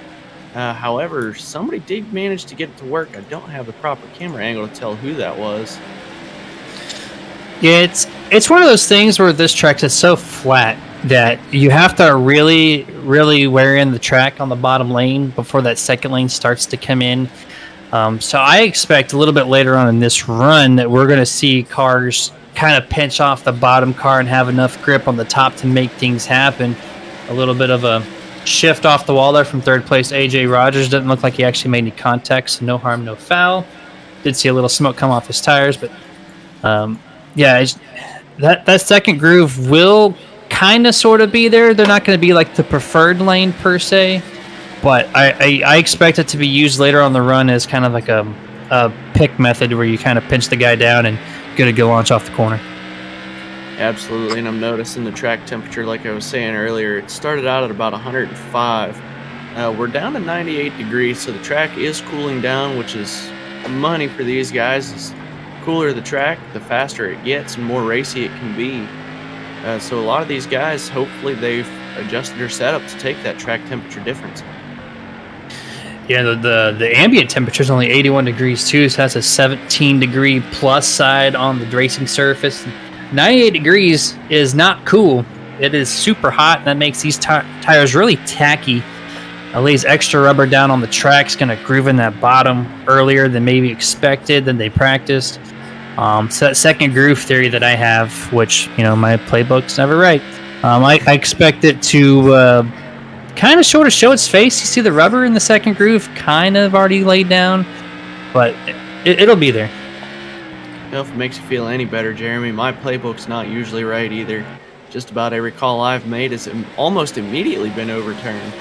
S2: However, somebody did manage to get it to work. I don't have the proper camera angle to tell who that was.
S1: Yeah, it's one of those things where this track is so flat that you have to really, really wear in the track on the bottom lane before that second lane starts to come in. So I expect a little bit later on in this run that we're going to see cars kind of pinch off the bottom car and have enough grip on the top to make things happen. A little bit of a shift off the wall there from third place. AJ Rogers didn't look like he actually made any contact, so no harm, no foul. Did see a little smoke come off his tires, but that second groove will kind of sort of be there. They're not going to be like the preferred lane per se, but I expect it to be used later on the run as kind of like a pick method where you kind of pinch the guy down and get a good launch off the corner.
S2: Absolutely, and I'm noticing the track temperature, like I was saying earlier, it started out at about 105. We're down to 98 degrees, so the track is cooling down, which is money for these guys. The cooler the track, the faster it gets and more racy it can be. So a lot of these guys, hopefully they've adjusted their setup to take that track temperature difference.
S1: Yeah, the ambient temperature is only 81 degrees too, so that's a 17 degree plus side on the racing surface. 98 degrees is not cool. It is super hot, and that makes these tires really tacky. It lays extra rubber down on the track. It's going to groove in that bottom earlier than maybe expected, than they practiced. So that second groove theory that I have, which, my playbook's never right, I expect it to kind of sort of show its face. You see the rubber in the second groove kind of already laid down, but it'll be there.
S2: If it makes you feel any better, Jeremy, my playbook's not usually right either. Just about every call I've made has almost immediately been overturned.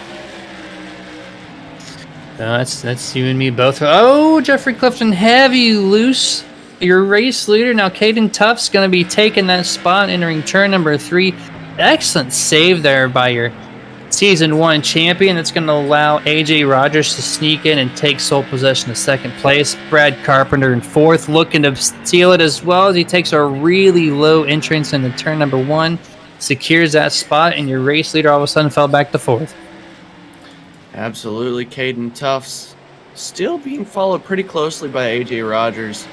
S1: That's you and me both. Oh, Jeffrey Clifton, have you loose your race leader? Now Caden Tufts going to be taking that spot, entering turn number 3. Excellent save there by your Season 1 champion. That's going to allow AJ Rogers to sneak in and take sole possession of second place. Brad Carpenter in 4th, looking to steal it as well as he takes a really low entrance into turn number 1, secures that spot, and your race leader all of a sudden fell back to 4th.
S2: Absolutely. Caden Tufts still being followed pretty closely by AJ Rogers.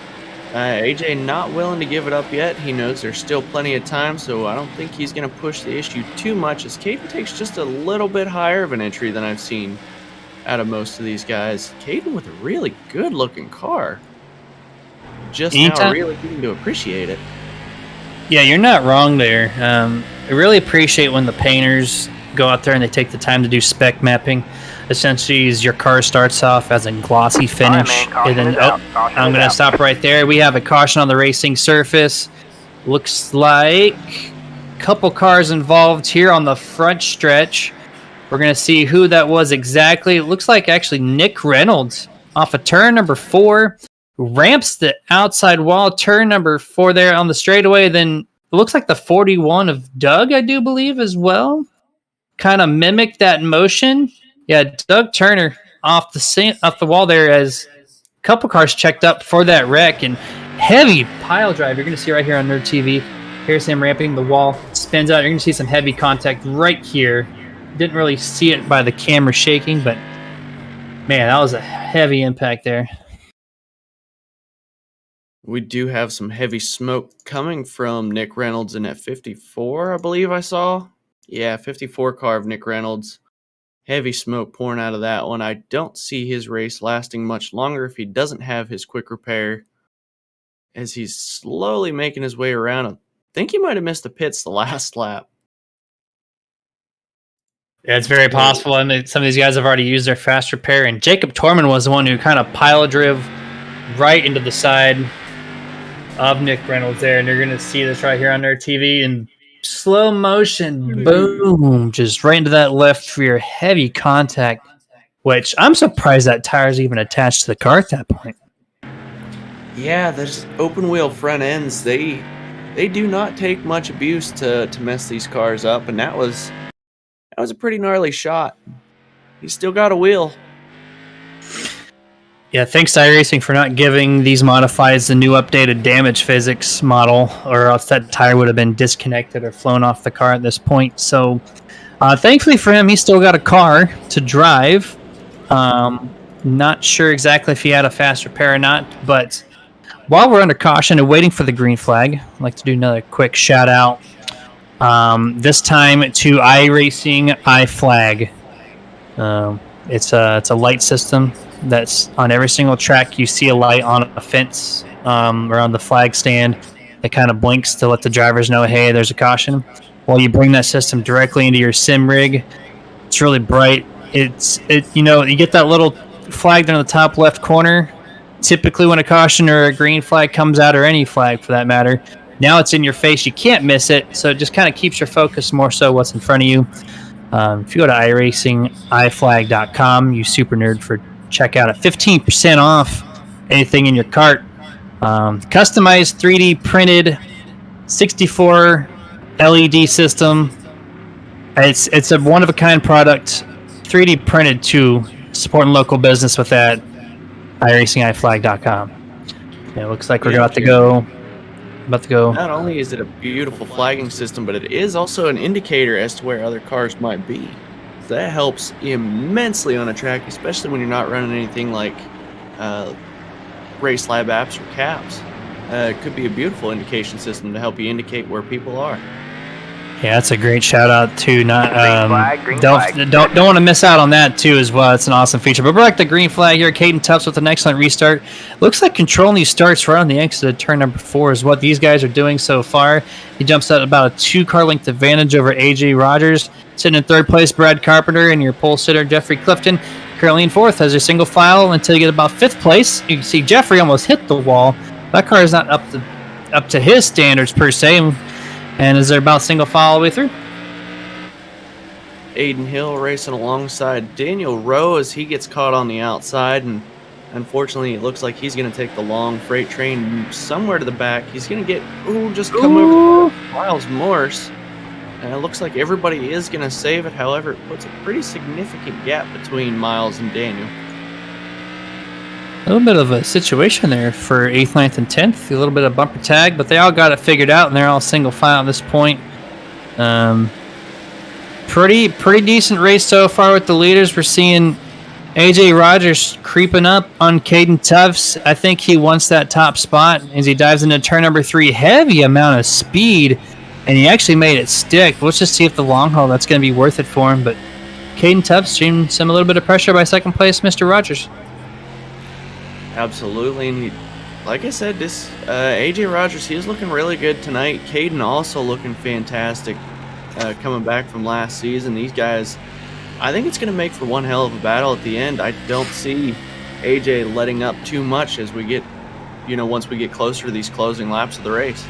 S2: AJ not willing to give it up yet. He knows there's still plenty of time, so I don't think he's going to push the issue too much, as Caden takes just a little bit higher of an entry than I've seen out of most of these guys. Caden with a really good-looking car. Just now really getting to appreciate it.
S1: Yeah, you're not wrong there. I really appreciate when the painters go out there and they take the time to do spec mapping. Essentially, your car starts off as a glossy finish, and then I'm going to stop right there. We have a caution on the racing surface. Looks like a couple cars involved here on the front stretch. We're going to see who that was exactly. It looks like actually Nick Reynolds off of turn number 4. Ramps the outside wall, turn number 4 there on the straightaway. Then it looks like the 41 of Doug, I do believe, as well. Kind of mimicked that motion. Yeah, Doug Turner off the wall there as a couple cars checked up for that wreck, and heavy pile drive. You're going to see right here on Nerd TV. Here's him ramping. The wall spins out. You're going to see some heavy contact right here. Didn't really see it by the camera shaking, but man, that was a heavy impact there.
S2: We do have some heavy smoke coming from Nick Reynolds in that 54, I believe I saw. Yeah, 54 car of Nick Reynolds. Heavy smoke pouring out of that one. I don't see his race lasting much longer if he doesn't have his quick repair, as he's slowly making his way around. I think he might have missed the pits the last lap.
S1: Yeah, it's very possible. And some of these guys have already used their fast repair. And Jacob Torman was the one who kind of pile drive right into the side of Nick Reynolds there. And you're going to see this right here on their TV in slow motion. Boom. Just right into that left rear. Heavy contact, which I'm surprised that tire's even attached to the car at that point.
S2: Yeah, those open wheel front ends, they do not take much abuse to mess these cars up. And that was a pretty gnarly shot. He's still got a wheel.
S1: Yeah, thanks to iRacing for not giving these modifieds the new updated damage physics model, or else that tire would have been disconnected or flown off the car at this point. So, thankfully for him, he's still got a car to drive. Not sure exactly if he had a fast repair or not, but while we're under caution and waiting for the green flag, I'd like to do another quick shout out. This time to iRacing iFlag. It's a light system that's on every single track. You see a light on a fence or on the flag stand that kind of blinks to let the drivers know, hey, there's a caution. Well, you bring that system directly into your sim rig. It's really bright. You get that little flag down in the top left corner. Typically when a caution or a green flag comes out, or any flag for that matter, now it's in your face. You can't miss it, so it just kind of keeps your focus more so what's in front of you. If you go to iRacingIFlag.com, you super nerd for checkout at 15% off anything in your cart. Customized 3D printed 64 LED system. It's a one of a kind product, 3D printed too. Supporting local business with that. iRacingIFlag.com. It looks like we're about to go.
S2: Not only is it a beautiful flagging system, but it is also an indicator as to where other cars might be. That helps immensely on a track, especially when you're not running anything like race lab apps or caps. It could be a beautiful indication system to help you indicate where people are.
S1: Yeah, that's a great shout out too. Not don't want to miss out on that too as well. It's an awesome feature. But we're back to the green flag here. Caden Tufts with an excellent restart. Looks like controlling these starts right on the exit of turn number 4 is what these guys are doing so far. He jumps out about a 2-car length advantage over AJ Rogers. Sitting in 3rd place, Brad Carpenter, and your pole sitter Jeffrey Clifton. Currently in 4th as your single file until you get about 5th place. You can see Jeffrey almost hit the wall. That car is not up to his standards per se. And is there about single file all the way through?
S2: Aiden Hill racing alongside Daniel Rowe as he gets caught on the outside, and unfortunately it looks like he's going to take the long freight train somewhere to the back. He's going to get come over Miles Morse, and it looks like everybody is going to save it. However, it puts a pretty significant gap between Miles and Daniel.
S1: A little bit of a situation there for 8th, 9th, and 10th. A little bit of bumper tag, but they all got it figured out, and they're all single file at this point. Pretty decent race so far with the leaders. We're seeing AJ Rogers creeping up on Caden Tufts. I think he wants that top spot as he dives into turn number 3. Heavy amount of speed, and he actually made it stick. Let's just see if the long haul that's going to be worth it for him. But Caden Tufts seeing a little bit of pressure by 2nd place, Mr. Rogers.
S2: Absolutely, and like I said, this AJ Rogers, he is looking really good tonight. Caden also looking fantastic, coming back from last season. These guys, I think it's going to make for one hell of a battle at the end. I don't see AJ letting up too much as we get, once we get closer to these closing laps of the race.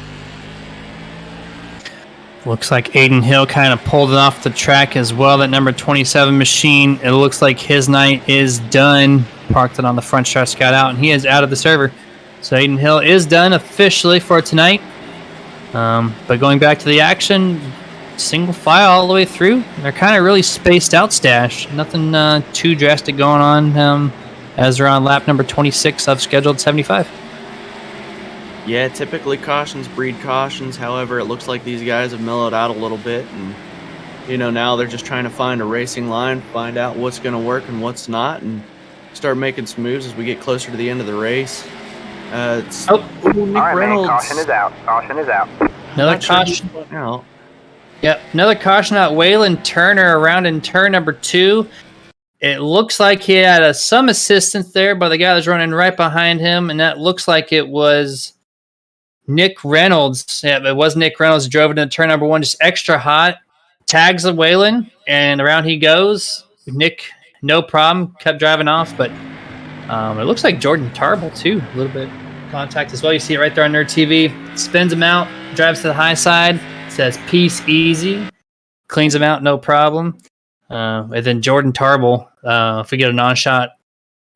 S1: Looks like Aiden Hill kind of pulled it off the track as well. That number 27 machine, it looks like his night is done. Parked it on the front stretch, got out, and he is out of the server. So Aiden Hill is done officially for tonight. But going back to the action, single file all the way through. They're kind of really spaced out stash. Nothing too drastic going on as they're on lap number 26 of scheduled 75.
S2: Yeah, typically cautions breed cautions. However, it looks like these guys have mellowed out a little bit, and now they're just trying to find a racing line, find out what's going to work and what's not, and start making some moves as we get closer to the end of the race. Nick
S3: right,
S2: Reynolds.
S3: man, caution is out. Caution is out.
S1: Another caution.
S2: Out.
S1: Yep, another caution out. Waylon Turner around in turn number 2. It looks like he had some assistance there by the guy that's running right behind him, and that looks like it was Nick Reynolds. Yeah, it was Nick Reynolds who drove into turn number 1, just extra hot. Tags of Waylon, and around he goes. Nick, no problem, kept driving off, but it looks like Jordan Tarble, too. A little bit contact as well. You see it right there on Nerd TV. Spins him out, drives to the high side, says peace easy, cleans him out, no problem. And then Jordan Tarble, if we get a non-shot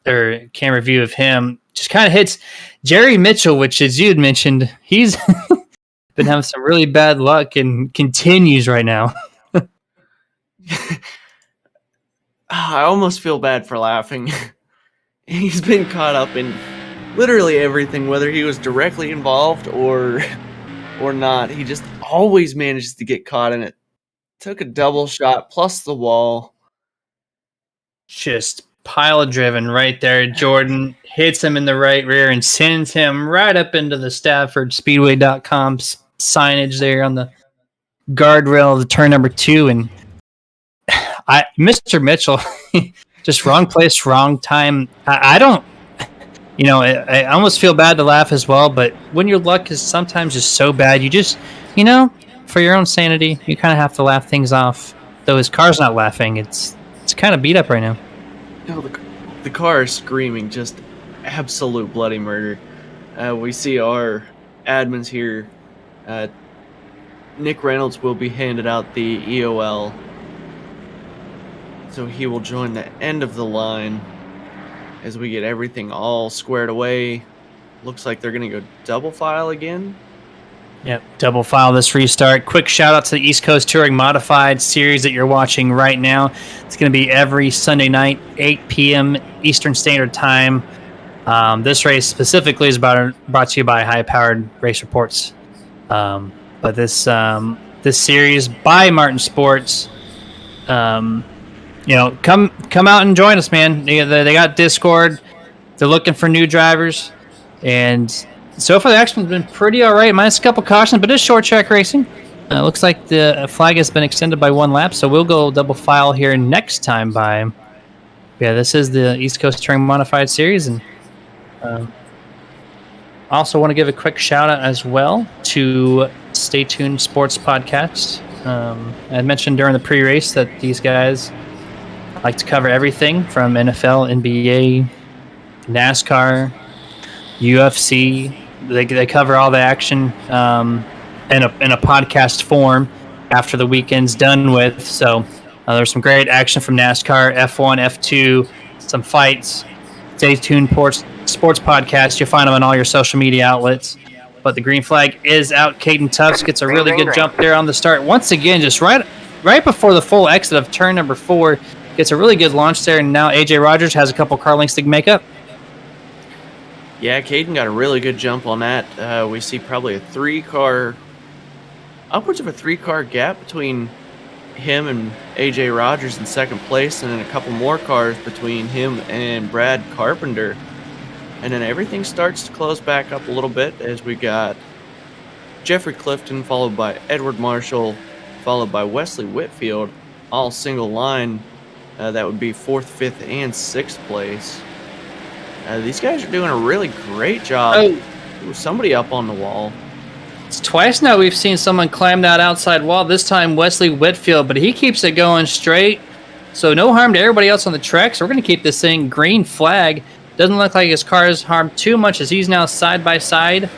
S1: or camera view of him, just kind of hits Jerry Mitchell, which, as you had mentioned, he's been having some really bad luck and continues right now.
S2: I almost feel bad for laughing. He's been caught up in literally everything, whether he was directly involved or not. He just always manages to get caught in it. Took a double shot plus the wall.
S1: Just pile driven right there. Jordan hits him in the right rear and sends him right up into the Stafford Speedway.com signage there on the guardrail of the turn number 2. And Mr. Mitchell, just wrong place, wrong time. I don't, I almost feel bad to laugh as well, but when your luck is sometimes just so bad, you just, for your own sanity, you kind of have to laugh things off. Though his car's not laughing, it's kind of beat up right now.
S2: The car is screaming just absolute bloody murder. We see our admins here. Nick Reynolds will be handed out the EOL, so he will join the end of the line as we get everything all squared away. Looks like they're going to go double file again.
S1: Yep, double file this restart. Quick shout out to the East Coast Touring Modified series that you're watching right now. It's going to be every Sunday night, 8 p.m. Eastern Standard Time. This race specifically is brought to you by High Powered Race Reports. But this series by Martin Sports, come out and join us, man. They got Discord. They're looking for new drivers, and so far the action's been pretty all right. Minus a couple cautions, but it's short track racing. Looks like the flag has been extended by 1 lap, so we'll go double file here next time by. Yeah, this is the East Coast Touring Modified Series, and also want to give a quick shout out as well to Stay Tuned Sports Podcast. I mentioned during the pre-race that these guys like to cover everything from NFL, NBA, NASCAR, UFC. They cover all the action in a podcast form after the weekend's done with. So there's some great action from NASCAR, F1, F2, some fights. Stay Tuned Sports Podcast. You'll find them on all your social media outlets. But the green flag is out. Caden Tufts gets a really good jump there on the start. Once again, just right before the full exit of turn number 4, gets a really good launch there. And now AJ Rogers has a couple car lengths to make up.
S2: Yeah, Caden got a really good jump on that. We see probably upwards of a 3-car gap between him and AJ Rogers in second place, and then a couple more cars between him and Brad Carpenter. And then everything starts to close back up a little bit as we got Jeffrey Clifton, followed by Edward Marshall, followed by Wesley Whitfield, all single line. That would be 4th, 5th, and 6th place. These guys are doing a really great job. There was somebody up on the wall.
S1: It's twice now we've seen someone climb that outside wall. This time Wesley Whitfield, but he keeps it going straight. So no harm to everybody else on the track. So we're going to keep this thing green flag. Doesn't look like his car is harmed too much as he's now side by side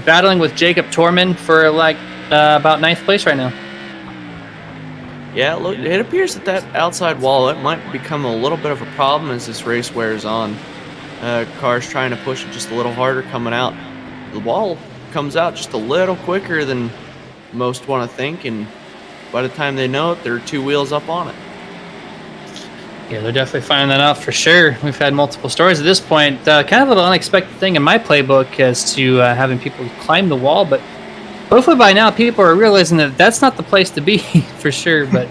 S1: battling with Jacob Torman for about 9th place right now.
S2: Yeah, look, it appears that outside wall, it might become a little bit of a problem as this race wears on. Cars trying to push it just a little harder coming out. The wall comes out just a little quicker than most want to think, and by the time they know it, they're 2 wheels up on it.
S1: Yeah, they're definitely finding that out for sure. We've had multiple stories at this point. Kind of an unexpected thing in my playbook as to having people climb the wall, but hopefully by now people are realizing that that's not the place to be for sure. But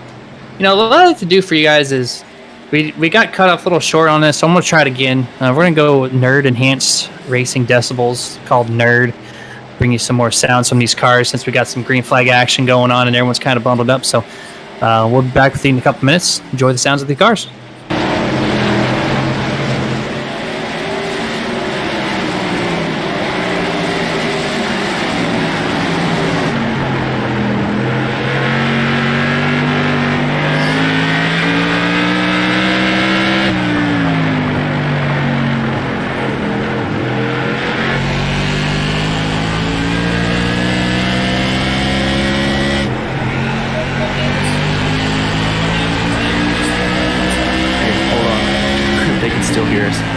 S1: what I like to do for you guys is we got cut off a little short on this, so I'm gonna try it again. We're gonna go with Nerd Enhanced Racing Decibels, called Nerd. Bring you some more sounds from these cars since we got some green flag action going on and everyone's kind of bundled up. So we'll be back with you in a couple minutes. Enjoy the sounds of the cars.
S2: Still hear us.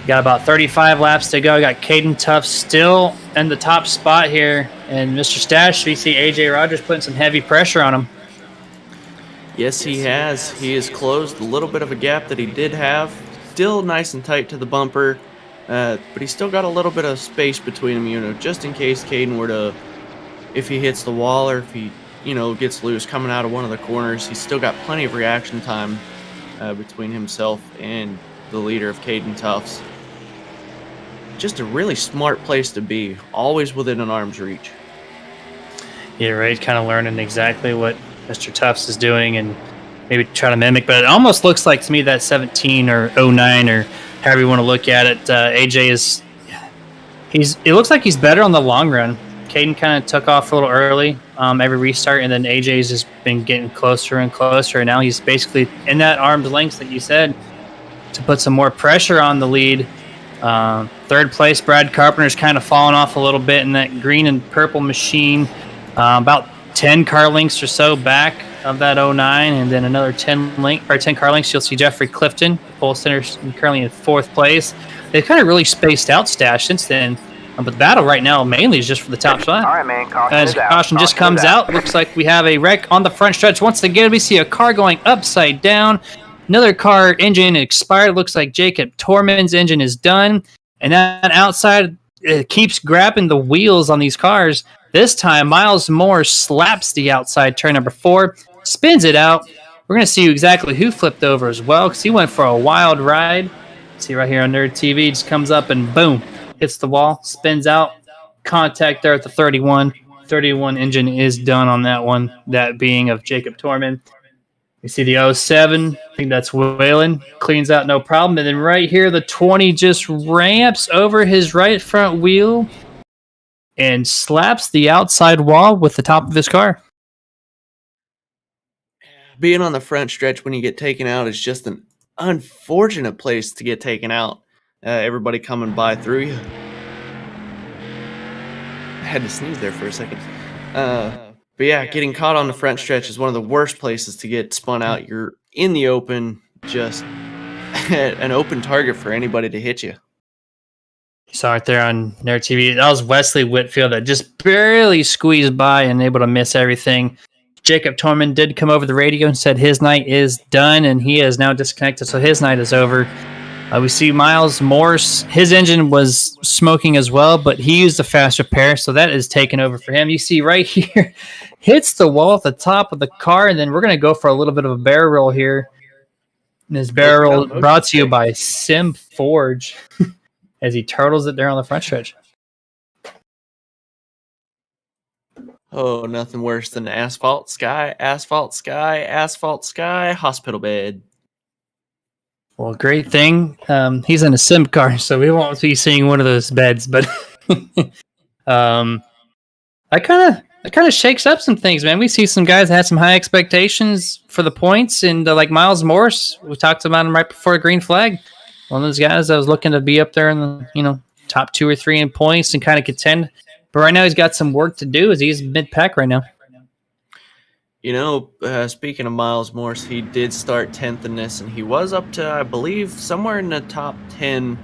S2: Got about 35 laps to go. Got Caden Tuff still in the top spot here. And Mr. Stash, we see AJ Rogers putting some heavy pressure on him. Yes, he has. He has closed a little bit of a gap that he did have. Still nice and tight to the bumper, but he's still got a little bit of space between him, just in case Caden were to, if he hits the wall or if he, gets loose coming out of one of the corners, he's still got plenty of reaction time between himself and the leader of Caden Tuffs. Just a really smart place to be, always within an arm's reach.
S1: Yeah, right. Kind of learning exactly what Mr. Tufts is doing and maybe try to mimic. But it almost looks like to me that 17 or 09 or however you want to look at it. AJ it looks like he's better on the long run. Caden kind of took off a little early every restart, and then AJ's just been getting closer and closer. And now he's basically in that arm's length that you said to put some more pressure on the lead. Third place, Brad Carpenter's kind of fallen off a little bit in that green and purple machine. About 10 car lengths or so back of that 09, and then another 10 car lengths. You'll see Jeffrey Clifton, pole center, currently in fourth place. They've kind of really spaced out Stash since then. But the battle right now mainly is just for the top spot.
S3: All right, man. Caution
S1: As
S3: is out.
S1: caution just comes out, looks like we have a wreck on the front stretch. Once again, we see a car going upside down. Another car engine expired. Looks like Jacob Torman's engine is done. And that outside keeps grabbing the wheels on these cars. This time, Miles Moore slaps the outside turn number 4, spins it out. We're going to see exactly who flipped over as well because he went for a wild ride. See right here on Nerd TV, just comes up and boom, hits the wall, spins out. Contact there at the 31. 31 engine is done on that one, that being of Jacob Torman. You see the 07, I think that's Whalen, cleans out no problem. And then right here, the 20 just ramps over his right front wheel and slaps the outside wall with the top of his car.
S2: Being on the front stretch when you get taken out is just an unfortunate place to get taken out. Everybody coming by through you. I had to sneeze there for a second. But yeah, getting caught on the front stretch is one of the worst places to get spun out. You're in the open, just an open target for anybody to hit you.
S1: saw it there on Nerd TV. That was Wesley Whitfield that just barely squeezed by and able to miss everything. Jacob Torman did come over the radio and said his night is done, and he is now disconnected, so his night is over. We see Miles Morse. His engine was smoking as well, but he used a fast repair, so that is taken over for him. You see right here, hits the wall at the top of the car, and then we're going to go for a little bit of a barrel roll here. And this barrel roll brought to you by Sim Forge as he turtles it there on the front stretch.
S2: Oh, nothing worse than asphalt sky, asphalt sky, asphalt sky, hospital bed.
S1: Well, great thing. He's in a sim car, so we won't be seeing one of those beds. But that kind of shakes up some things, man. We see some guys that had some high expectations for the points, and like Miles Morse, we talked about him right before the green flag. One of those guys that was looking to be up there in the top 2 or 3 in points and kind of contend. But right now he's got some work to do as he's mid-pack right now.
S2: Speaking of Miles Morse, he did start 10th in this, and he was up to, I believe, somewhere in the top 10,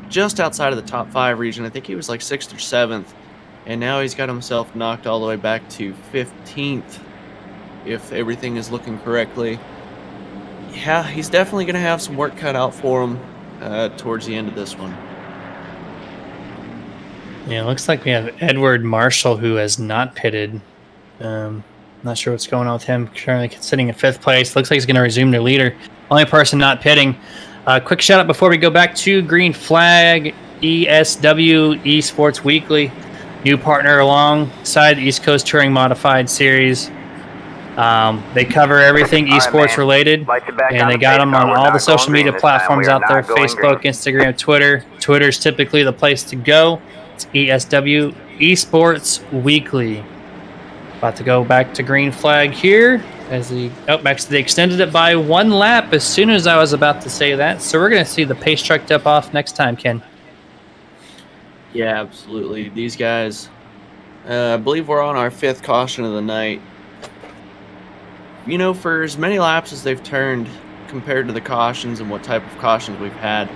S2: just outside of the top 5 region. I think he was like 6th or 7th, and now he's got himself knocked all the way back to 15th, if everything is looking correctly. Yeah, he's definitely going to have some work cut out for him towards the end of this one.
S1: Yeah, it looks like we have Edward Marshall, who has not pitted. Not sure what's going on with him. Currently sitting in 5th place. Looks like he's going to resume their leader. Only person not pitting. Quick shout out before we go back to Green Flag, ESW Esports Weekly. New partner alongside the East Coast Touring Modified Series. They cover everything esports related, and they got them on all the social media platforms out there, Facebook, Instagram, Twitter. Twitter's typically the place to go. It's ESW Esports Weekly. About to go back to Green Flag here. They extended it by 1 lap as soon as I was about to say that. So we're going to see the pace truck tip off next time, Ken.
S2: Yeah, absolutely. These guys, I believe we're on our 5th caution of the night. For as many laps as they've turned compared to the cautions and what type of cautions we've had,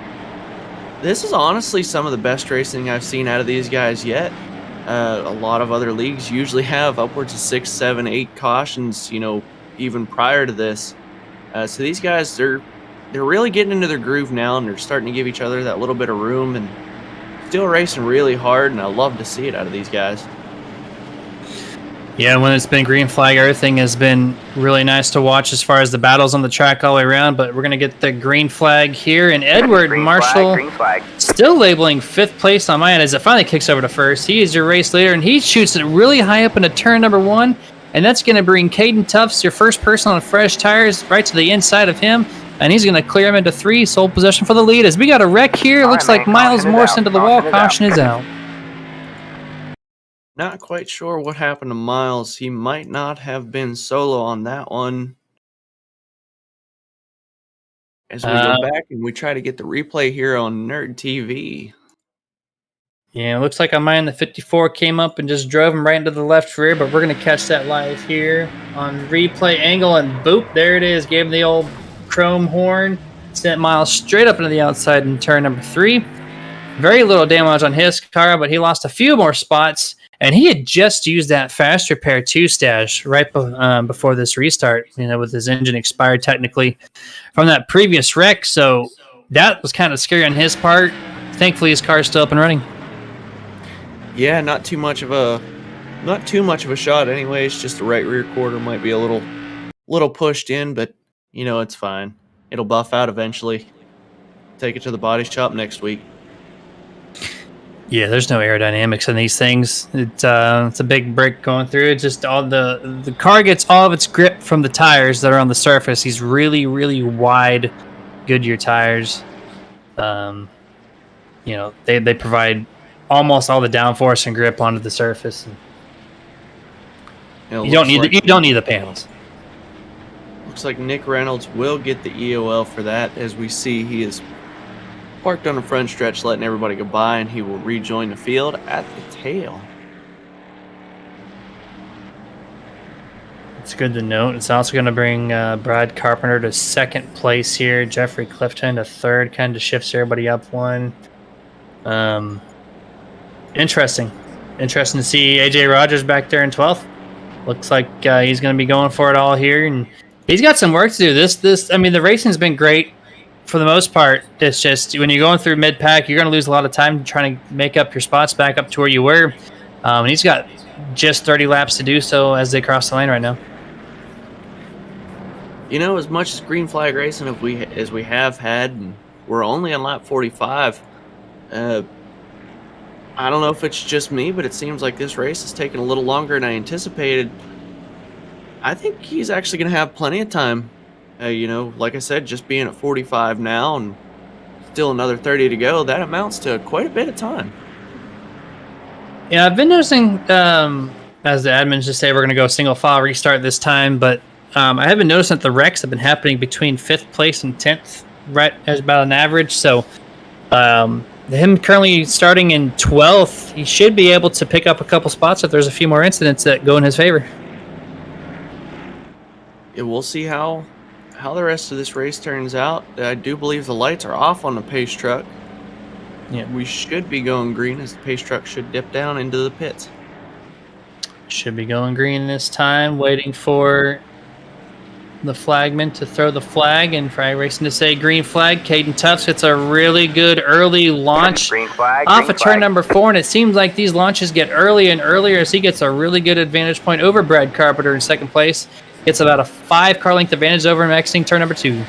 S2: this is honestly some of the best racing I've seen out of these guys yet. A lot of other leagues usually have upwards of 6, 7, 8 cautions, even prior to this. So these guys, they're really getting into their groove now, and they're starting to give each other that little bit of room and still racing really hard, and I love to see it out of these guys.
S1: Yeah, when it's been Green Flag, everything has been really nice to watch as far as the battles on the track all the way around, but we're going to get the Green Flag here, and Edward Marshall still labeling 5th place on my end as it finally kicks over to 1st. He is your race leader, and he shoots it really high up into turn number 1, and that's going to bring Caden Tufts, your first person on fresh tires, right to the inside of him, and he's going to clear him into 3, sole possession for the lead. As we got a wreck here, looks like Miles Morse into the wall, caution is out.
S2: Not quite sure what happened to Miles. He might not have been solo on that one. As we go back and we try to get the replay here on Nerd TV.
S1: Yeah, it looks like on mine the 54 came up and just drove him right into the left rear, but we're going to catch that live here on replay angle, and boop, there it is. Gave him the old chrome horn. Sent Miles straight up into the outside in turn number 3. Very little damage on his car, but he lost a few more spots. And he had just used that fast repair 2 stash right before this restart, with his engine expired technically from that previous wreck. So that was kind of scary on his part. Thankfully, his car is still up and running.
S2: Yeah, not too much of a shot anyways. Just the right rear quarter might be a little pushed in, but it's fine. It'll buff out eventually. Take it to the body shop next week.
S1: Yeah, there's no aerodynamics in these things. It's a big brick going through. It's just all the car gets all of its grip from the tires that are on the surface. These really, really wide Goodyear tires. They provide almost all the downforce and grip onto the surface. You don't need the panels.
S2: Looks like Nick Reynolds will get the EOL for that. As we see, he is parked on the front stretch, letting everybody go by, and he will rejoin the field at the tail.
S1: It's good to note. It's also going to bring Brad Carpenter to 2nd place here. Jeffrey Clifton to 3rd, kind of shifts everybody up 1. Interesting to see AJ Rogers back there in 12th. Looks like he's going to be going for it all here, and he's got some work to do. The racing's been great for the most part. It's just when you're going through mid-pack, you're going to lose a lot of time trying to make up your spots back up to where you were. And he's got just 30 laps to do so as they cross the line right now.
S2: You know, as much as green flag racing as we have had, and we're only on lap 45. I don't know if it's just me, but it seems like this race is taking a little longer than I anticipated. I think he's actually going to have plenty of time. Like I said, just being at 45 now and still another 30 to go, that amounts to quite a bit of time.
S1: Yeah, I've been noticing, as the admins just say, we're going to go single file restart this time, but I have been noticing that the wrecks have been happening between 5th place and 10th, right as about an average. So him currently starting in 12th, he should be able to pick up a couple spots if there's a few more incidents that go in his favor.
S2: Yeah, we'll see how the rest of this race turns out. I do believe the lights are off on the pace truck.
S1: Yeah,
S2: we should be going green as the pace truck should dip down into the pits.
S1: Should be going green this time, waiting for the flagman to throw the flag, and for iRacing to say green flag. Caden Tufts hits a really good early launch off of turn number 4, and it seems like these launches get earlier and earlier as he gets a really good advantage point over Brad Carpenter in 2nd place. Gets about a 5-car length advantage over him exiting turn number 2.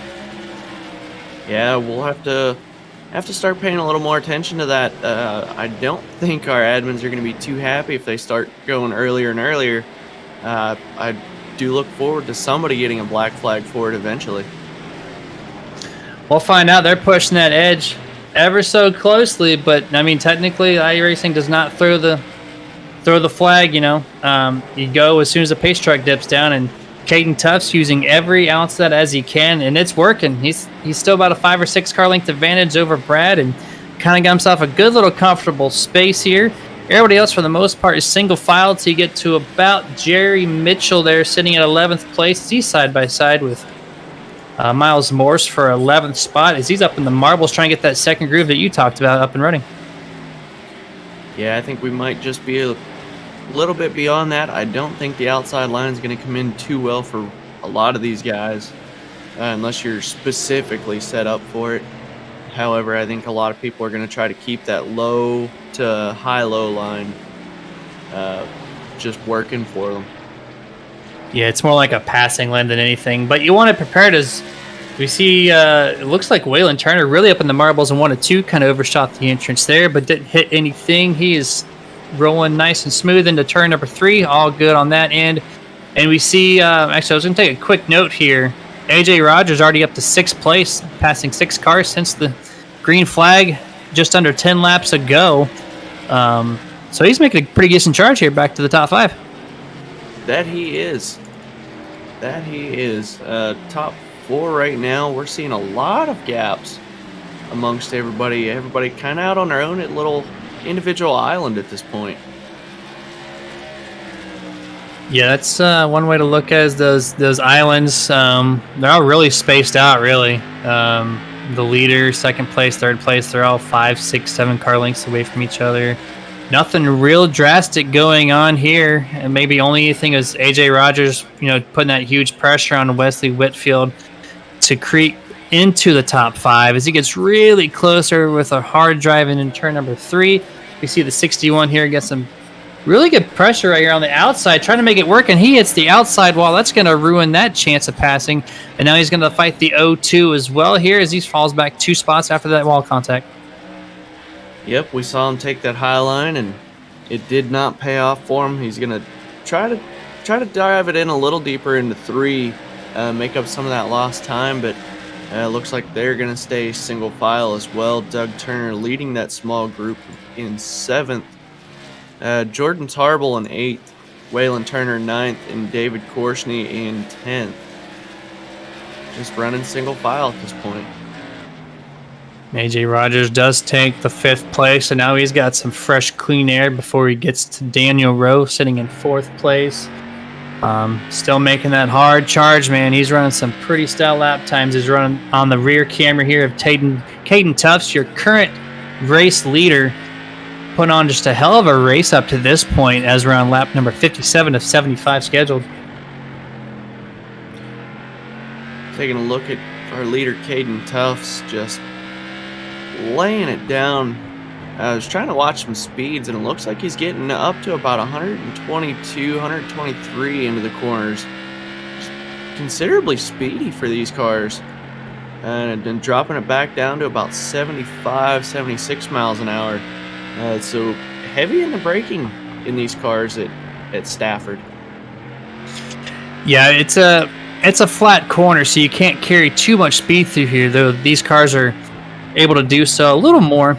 S2: Yeah, we'll have to start paying a little more attention to that. I don't think our admins are going to be too happy if they start going earlier and earlier. I do look forward to somebody getting a black flag for it eventually.
S1: We'll find out. They're pushing that edge ever so closely, but I mean, technically, iRacing does not throw the flag. You go as soon as the pace truck dips down, and Caden Tufts using every ounce of that as he can, and it's working. He's still about a 5 or 6 car length advantage over Brad, and kind of got himself a good little comfortable space here. Everybody else, for the most part, is single file to get to about Jerry Mitchell there, sitting at 11th place. He's side by side with Miles Morse for 11th spot as he's up in the marbles trying to get that second groove that you talked about up and running.
S2: Yeah, I think we might just be a little bit beyond that. I don't think the outside line is going to come in too well for a lot of these guys, unless you're specifically set up for it. However, I think a lot of people are going to try to keep that low to high-low line just working for them.
S1: Yeah, it's more like a passing lane than anything. But you want to prepare it as we see, it looks like Waylon Turner really up in the marbles and 1-2, kind of overshot the entrance there, but didn't hit anything. He is rolling nice and smooth into turn number 3, all good on that end. And we see, actually, I was going to take a quick note here. AJ Rogers already up to 6th place, passing 6 cars since the green flag just under 10 laps ago. So he's making a pretty decent charge here back to the top 5.
S2: That he is. Top 4 right now. We're seeing a lot of gaps amongst everybody. Everybody kind of out on their own at little individual island at this point.
S1: Yeah, that's one way to look at those islands. They're all really spaced out, really. The leader, 2nd place, 3rd place, they're all 5, 6, 7 car lengths away from each other. Nothing real drastic going on here. And maybe only thing is AJ Rogers, putting that huge pressure on Wesley Whitfield to creep into the top 5 as he gets really closer with a hard driving in turn number 3. We see the 61 here get some really good pressure right here on the outside, trying to make it work, and he hits the outside wall. That's going to ruin that chance of passing. And now he's going to fight the 0-2 as well here as he falls back 2 spots after that wall contact.
S2: Yep, we saw him take that high line, and it did not pay off for him. He's going to try to dive it in a little deeper into 3, make up some of that lost time, but looks like they're going to stay single file as well. Doug Turner leading that small group in 7th. Jordan Tarble in 8th, Waylon Turner 9th, and David Korsney in 10th. Just running single file at this point.
S1: AJ Rogers does take the 5th place, and now he's got some fresh, clean air before he gets to Daniel Rowe sitting in 4th place. Still making that hard charge, man. He's running some pretty stout lap times. He's running on the rear camera here of Caden Tufts, your current race leader, putting on just a hell of a race up to this point as we're on lap number 57 of 75 scheduled.
S2: Taking a look at our leader, Caden Tufts, just laying it down. I was trying to watch some speeds, and it looks like he's getting up to about 122, 123 into the corners. Just considerably speedy for these cars. And then dropping it back down to about 75, 76 miles an hour. So heavy in the braking in these cars at Stafford.
S1: Yeah, it's a flat corner, so you can't carry too much speed through here, though these cars are able to do so a little more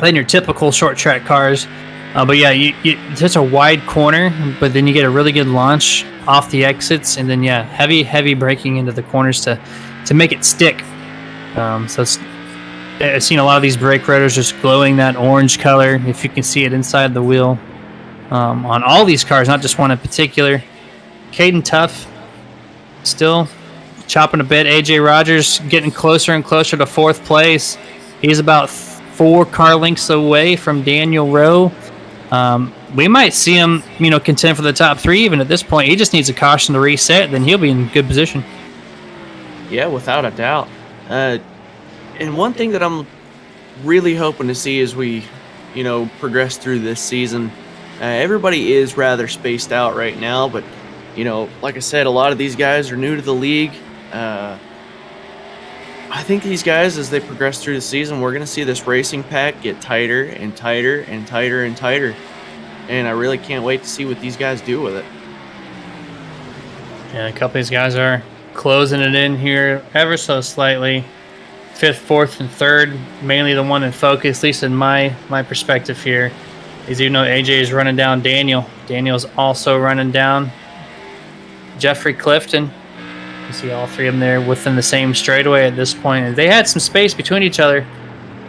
S1: than your typical short track cars. But yeah, it's just a wide corner, but then you get a really good launch off the exits, and then yeah, heavy braking into the corners to make it stick. So I've seen a lot of these brake rotors just glowing that orange color, if you can see it inside the wheel, on all these cars, not just one in particular. Caden Tuff still chopping a bit. AJ Rogers getting closer and closer to fourth place. He's about 4 car lengths away from Daniel Rowe. We might see him, contend for the top 3 even at this point. He just needs a caution to reset, then he'll be in good position.
S2: Yeah, without a doubt. And one thing that I'm really hoping to see as we, progress through this season, everybody is rather spaced out right now, but, like I said, a lot of these guys are new to the league. I think these guys, as they progress through the season, we're going to see this racing pack get tighter and tighter and tighter and tighter. And I really can't wait to see what these guys do with it.
S1: Yeah, a couple of these guys are closing it in here ever so slightly. 5th, 4th, and 3rd, mainly the one in focus, at least in my perspective here, is even though AJ is running down Daniel. Daniel's also running down Jeffrey Clifton. You see all 3 of them there within the same straightaway at this point. And they had some space between each other,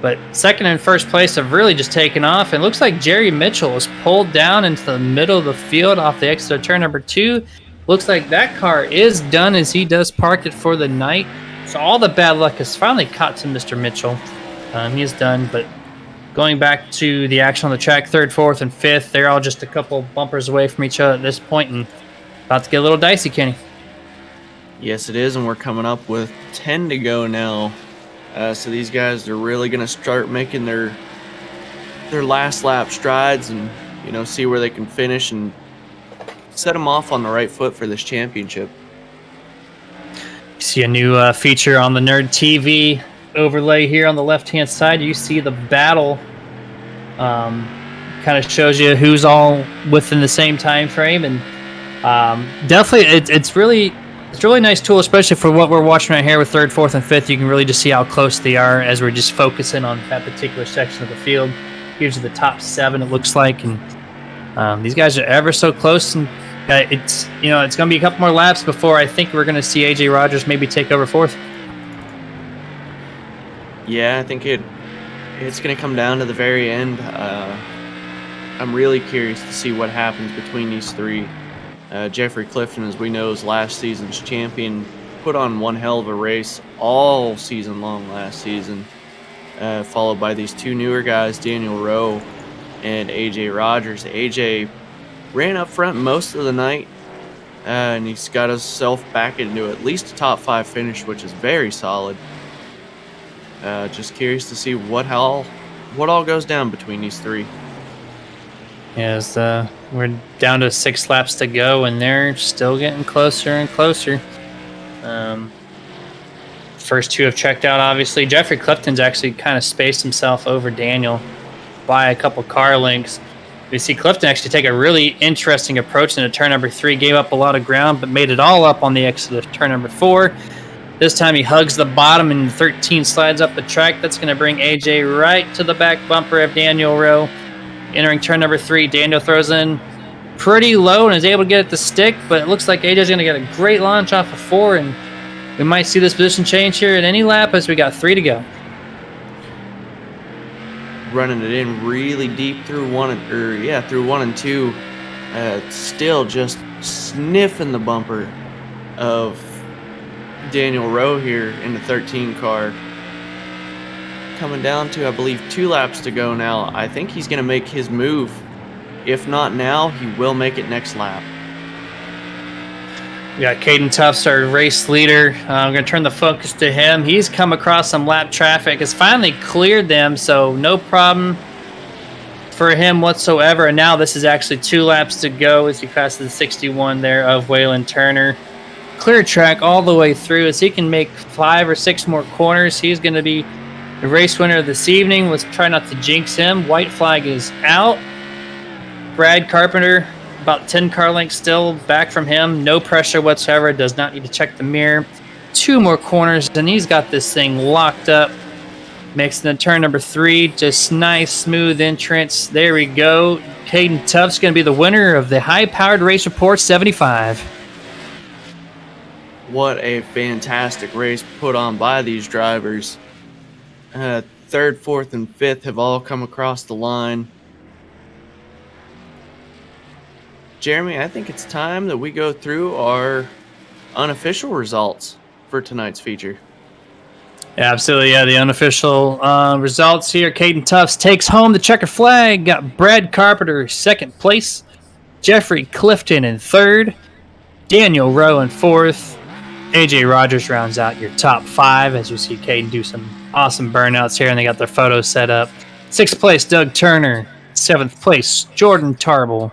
S1: but 2nd and 1st place have really just taken off. And it looks like Jerry Mitchell is pulled down into the middle of the field off the exit of turn number 2. Looks like that car is done as he does park it for the night. So all the bad luck has finally caught to Mr. Mitchell. He is done, but going back to the action on the track, 3rd, 4th, and 5th, they're all just a couple bumpers away from each other at this point, and about to get a little dicey, Kenny.
S2: Yes, it is, and we're coming up with 10 to go now. So these guys are really going to start making their last lap strides and, see where they can finish and set them off on the right foot for this championship.
S1: You see a new feature on the Nerd TV overlay here on the left-hand side. You see the battle. Kind of shows you who's all within the same time frame, and definitely it's really nice tool, especially for what we're watching right here with 3rd, 4th, and 5th. You can really just see how close they are as we're just focusing on that particular section of the field. Here's the top 7, it looks like, and these guys are ever so close, and it's going to be a couple more laps before I think we're going to see AJ Rogers maybe take over 4th.
S2: Yeah, I think it's going to come down to the very end. I'm really curious to see what happens between these 3. Jeffrey Clifton, as we know, is last season's champion, put on one hell of a race all season long last season, followed by these 2 newer guys, Daniel Rowe and AJ Rogers. AJ ran up front most of the night, and he's got himself back into at least a top 5 finish, which is very solid. Just curious to see what all goes down between these 3.
S1: Yes, we're down to 6 laps to go, and they're still getting closer and closer. First 2 have checked out, obviously. Jeffrey Clifton's actually kind of spaced himself over Daniel by a couple car lengths. We see Clifton actually take a really interesting approach into turn number 3, gave up a lot of ground, but made it all up on the exit of turn number 4. This time he hugs the bottom, and 13 slides up the track. That's going to bring AJ right to the back bumper of Daniel Rowe. Entering turn number 3, Daniel throws in pretty low and is able to get it to stick, but it looks like AJ's going to get a great launch off of 4, and we might see this position change here at any lap as we got 3 to go.
S2: Running it in really deep through 1 and 2. Still just sniffing the bumper of Daniel Rowe here in the 13 car. coming down to, I believe, 2 laps to go now. I think he's going to make his move. If not now, he will make it next lap.
S1: We got Caden Tufts, our race leader. I'm going to turn the focus to him. He's come across some lap traffic, has finally cleared them, so no problem for him whatsoever. And now this is actually 2 laps to go as he passes the 61 there of Waylon Turner. Clear track all the way through as he can make 5 or 6 more corners. He's going to be the race winner this evening. Let's try not to jinx him. White flag is out. Brad Carpenter, about 10 car lengths still back from him. No pressure whatsoever. Does not need to check the mirror. 2 more corners, and he's got this thing locked up. Makes it turn number 3. Just nice, smooth entrance. There we go. Caden Tufts going to be the winner of the High-Powered Race Report 75.
S2: What a fantastic race put on by these drivers. 3rd, 4th, and 5th have all come across the line. Jeremy, I think it's time that we go through our unofficial results for tonight's feature.
S1: Yeah, absolutely. Yeah, the unofficial results here. Caden Tufts takes home the checker flag. Got Brad Carpenter 2nd place. Jeffrey Clifton in 3rd. Daniel Rowe in 4th. AJ Rogers rounds out your top 5 as you see Caden do some awesome burnouts here, and they got their photos set up. 6th place, Doug Turner. 7th place, Jordan Tarble.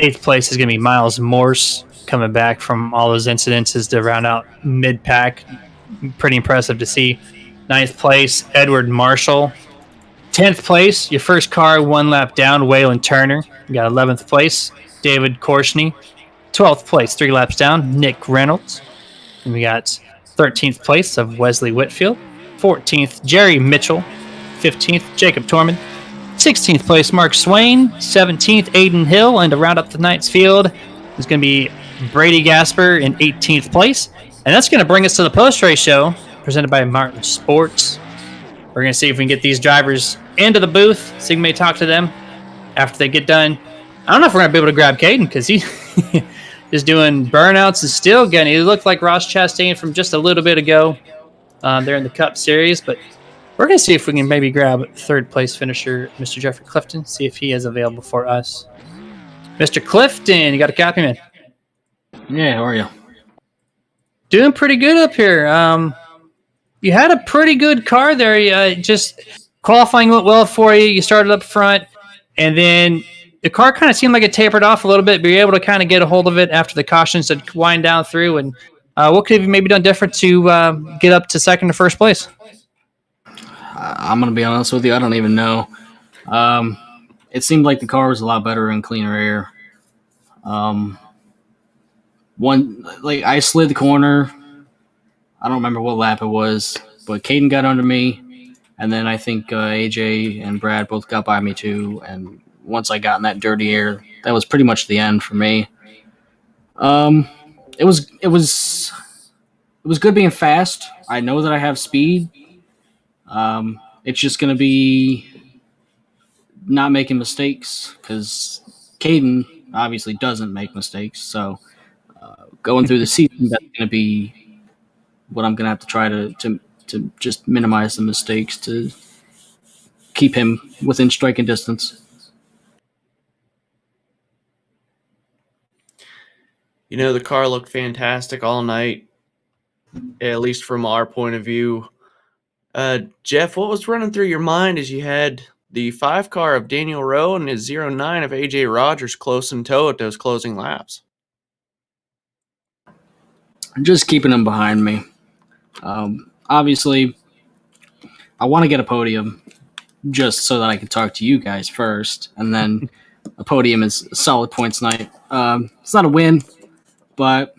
S1: 8th place is going to be Miles Morse, coming back from all those incidences to round out mid-pack. Pretty impressive to see. 9th place, Edward Marshall. 10th place, your first car 1 lap down, Waylon Turner. You got 11th place, David Korsney. 12th place, 3 laps down, Nick Reynolds. And we got 13th place of Wesley Whitfield. 14th, Jerry Mitchell. 15th, Jacob Torman. 16th place, Mark Swain. 17th, Aiden Hill. And to round up tonight's field is going to be Brady Gasper in 18th place. And that's going to bring us to the post-race show presented by Martin Sports. We're going to see if we can get these drivers into the booth, so we may talk to them after they get done. I don't know if we're going to be able to grab Caden because he is doing burnouts and still getting. He looked like Ross Chastain from just a little bit ago there in the Cup Series. But we're going to see if we can maybe grab 3rd place finisher, Mr. Jeffrey Clifton, see if he is available for us. Mr. Clifton, you got a copy, man?
S4: Yeah, how are you?
S1: Doing pretty good up here. You had a pretty good car there. Just qualifying went well for you. You started up front, and then the car kind of seemed like it tapered off a little bit, but you're able to kind of get a hold of it after the cautions had wind down through. And what could have you maybe done different to get up to 2nd or 1st place?
S4: I'm going to be honest with you. I don't even know. It seemed like the car was a lot better in cleaner air. I slid the corner. I don't remember what lap it was, but Caden got under me, and then I think AJ and Brad both got by me too. And once I got in that dirty air, that was pretty much the end for me. It was good being fast. I know that I have speed. It's just going to be not making mistakes because Caden obviously doesn't make mistakes. So going through the season, that's going to be what I'm going to have to try to just minimize the mistakes to keep him within striking distance.
S2: You know, the car looked fantastic all night, at least from our point of view. Jeff, what was running through your mind as you had the 5 car of Daniel Rowe and his 09 of AJ Rogers close in tow at those closing laps?
S4: Just keeping them behind me. Obviously, I want to get a podium just so that I can talk to you guys first, and then a podium is a solid points night. It's not a win, but,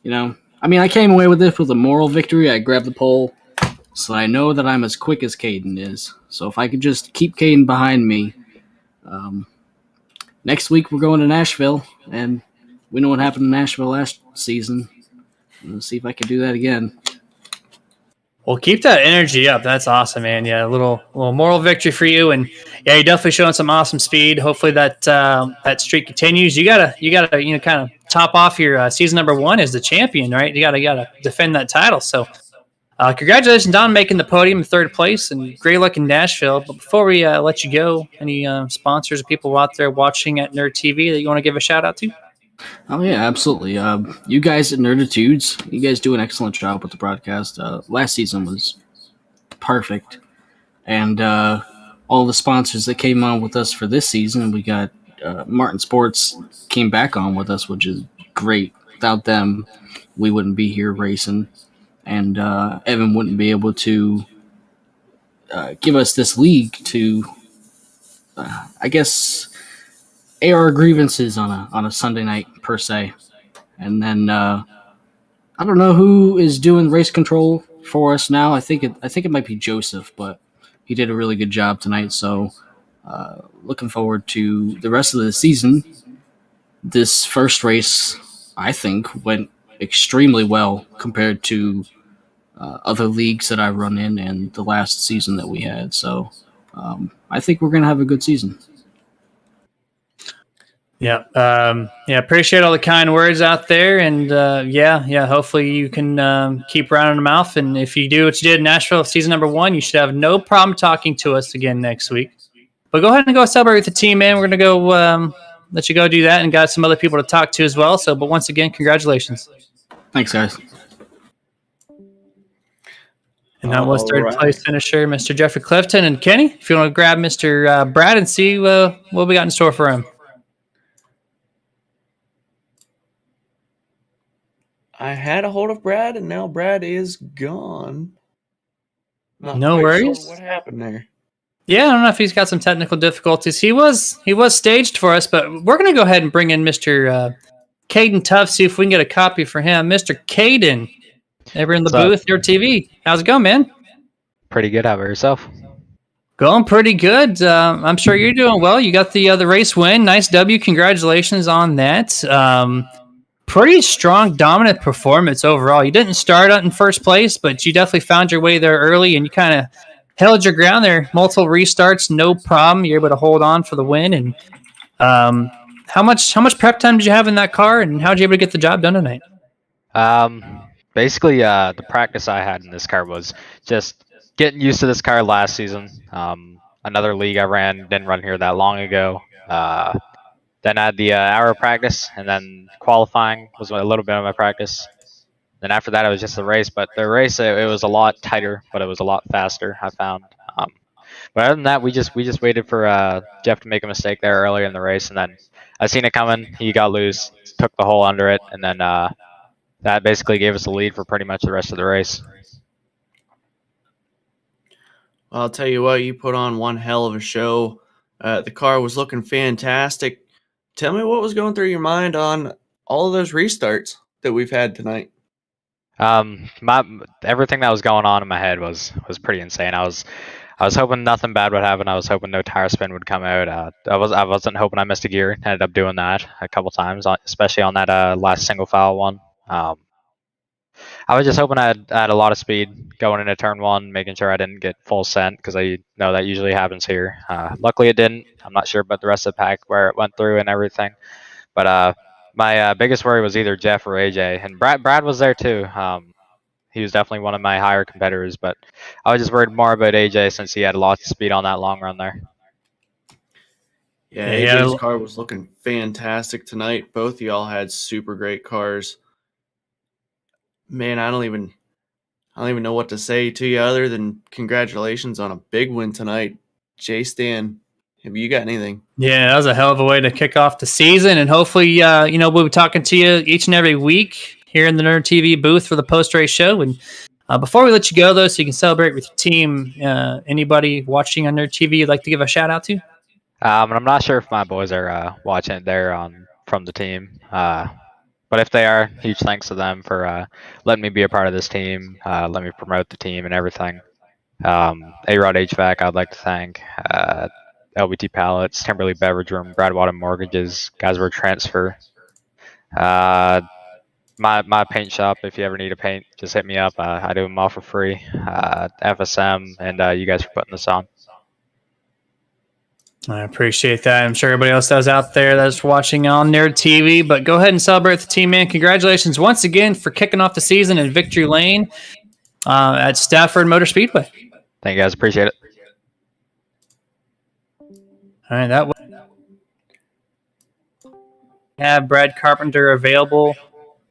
S4: I came away with this with a moral victory. I grabbed the pole, so I know that I'm as quick as Caden is. So if I could just keep Caden behind me, next week we're going to Nashville, and we know what happened in Nashville last season. Let's see if I can do that again.
S1: Well, keep that energy up. That's awesome, man. Yeah, a little moral victory for you, and yeah, you're definitely showing some awesome speed. Hopefully that that streak continues. You gotta kind of top off your season number 1 as the champion, right? You gotta defend that title. So Congratulations on making the podium in third place, and great luck in Nashville. But before we let you go, any sponsors or people out there watching at Nerd TV that you want to give a shout out to?
S4: Oh yeah, absolutely. You guys at Nerditudes, you guys do an excellent job with the broadcast. Last season was perfect, and all the sponsors that came on with us for this season, we got Martin Sports came back on with us, which is great. Without them, we wouldn't be here racing, and Evan wouldn't be able to give us this league to, I guess, air our grievances on a Sunday night per se. And then I don't know who is doing race control for us now. I think it might be Joseph, but he did a really good job tonight. So looking forward to the rest of the season. This first race, I think, went extremely well compared to other leagues that I run in and the last season that we had. So I think we're going to have a good season.
S1: Yeah. Appreciate all the kind words out there. And hopefully you can keep rounding them off. And if you do what you did in Nashville season number 1, you should have no problem talking to us again next week. But go ahead and go celebrate with the team, man. We're going to go let you go do that, and got some other people to talk to as well. So, but once again, congratulations.
S4: Thanks, guys.
S1: And that was third place finisher, Mr. Jeffrey Clifton. And Kenny, if you want to grab Mr. Brad and see what we got in store for him.
S2: I had a hold of Brad, and now Brad is gone.
S1: No worries.
S2: Sure what happened there?
S1: Yeah, I don't know if he's got some technical difficulties. He was staged for us, but we're going to go ahead and bring in Mr. Caden Tuff, see if we can get a copy for him. Mr. Caden, ever in the booth, your TV. How's it going, man?
S5: Pretty good. How about yourself?
S1: Going pretty good. I'm sure you're doing well. You got the race win. Nice W. Congratulations on that. Pretty strong, dominant performance overall. You didn't start out in first place, but you definitely found your way there early, and you kind of held your ground there. Multiple restarts, no problem. You're able to hold on for the win. And how much prep time did you have in that car, and how did you able to get the job done tonight?
S5: Basically, the practice I had in this car was just getting used to this car last season. Another league I didn't run here that long ago. Then I had the hour of practice, and then qualifying was a little bit of my practice. Then after that, it was just the race. But the race, it was a lot tighter, but it was a lot faster, I found. But other than that, we just waited for Jeff to make a mistake there earlier in the race, and then I seen it coming. He got loose, took the hole under it, and then that basically gave us the lead for pretty much the rest of the race.
S2: Well, I'll tell you what, you put on one hell of a show. The car was looking fantastic. Tell me what was going through your mind on all of those restarts that we've had tonight.
S5: Everything that was going on in my head was pretty insane. I was hoping nothing bad would happen. I was hoping no tire spin would come out. I wasn't hoping I missed a gear. Ended up doing that a couple times, especially on that last single foul one. I was just hoping I had a lot of speed going into turn 1, making sure I didn't get full sent, because I know that usually happens here. Luckily it didn't. I'm not sure about the rest of the pack where it went through and everything. But my biggest worry was either Jeff or AJ, and Brad was there too. He was definitely one of my higher competitors, but I was just worried more about AJ since he had lots of speed on that long run there.
S2: Yeah, AJ's car was looking fantastic tonight. Both of y'all had super great cars. Man, I don't even know what to say to you other than congratulations on a big win tonight. Jay Stan, have you got anything?
S1: Yeah, that was a hell of a way to kick off the season, and hopefully, we'll be talking to you each and every week here in the Nerd TV booth for the post-race show. And before we let you go, though, so you can celebrate with your team, anybody watching on Nerd TV you'd like to give a shout-out to?
S5: I'm not sure if my boys are watching there from the team. But if they are, huge thanks to them for letting me be a part of this team, let me promote the team and everything. A-Rod HVAC, I'd like to thank. LBT Pallets, Timberley Beverage Room, Bradwater Mortgages, Guysborough Transfer. My paint shop, if you ever need a paint, just hit me up. I do them all for free. FSM, and you guys for putting this on.
S1: I appreciate that. I'm sure everybody else that's out there that's watching on Nerd TV. But go ahead and celebrate the team, man. Congratulations once again for kicking off the season in Victory Lane. at Stafford Motor Speedway.
S5: Thank you guys. Appreciate it.
S1: All right, that way have Brad Carpenter available,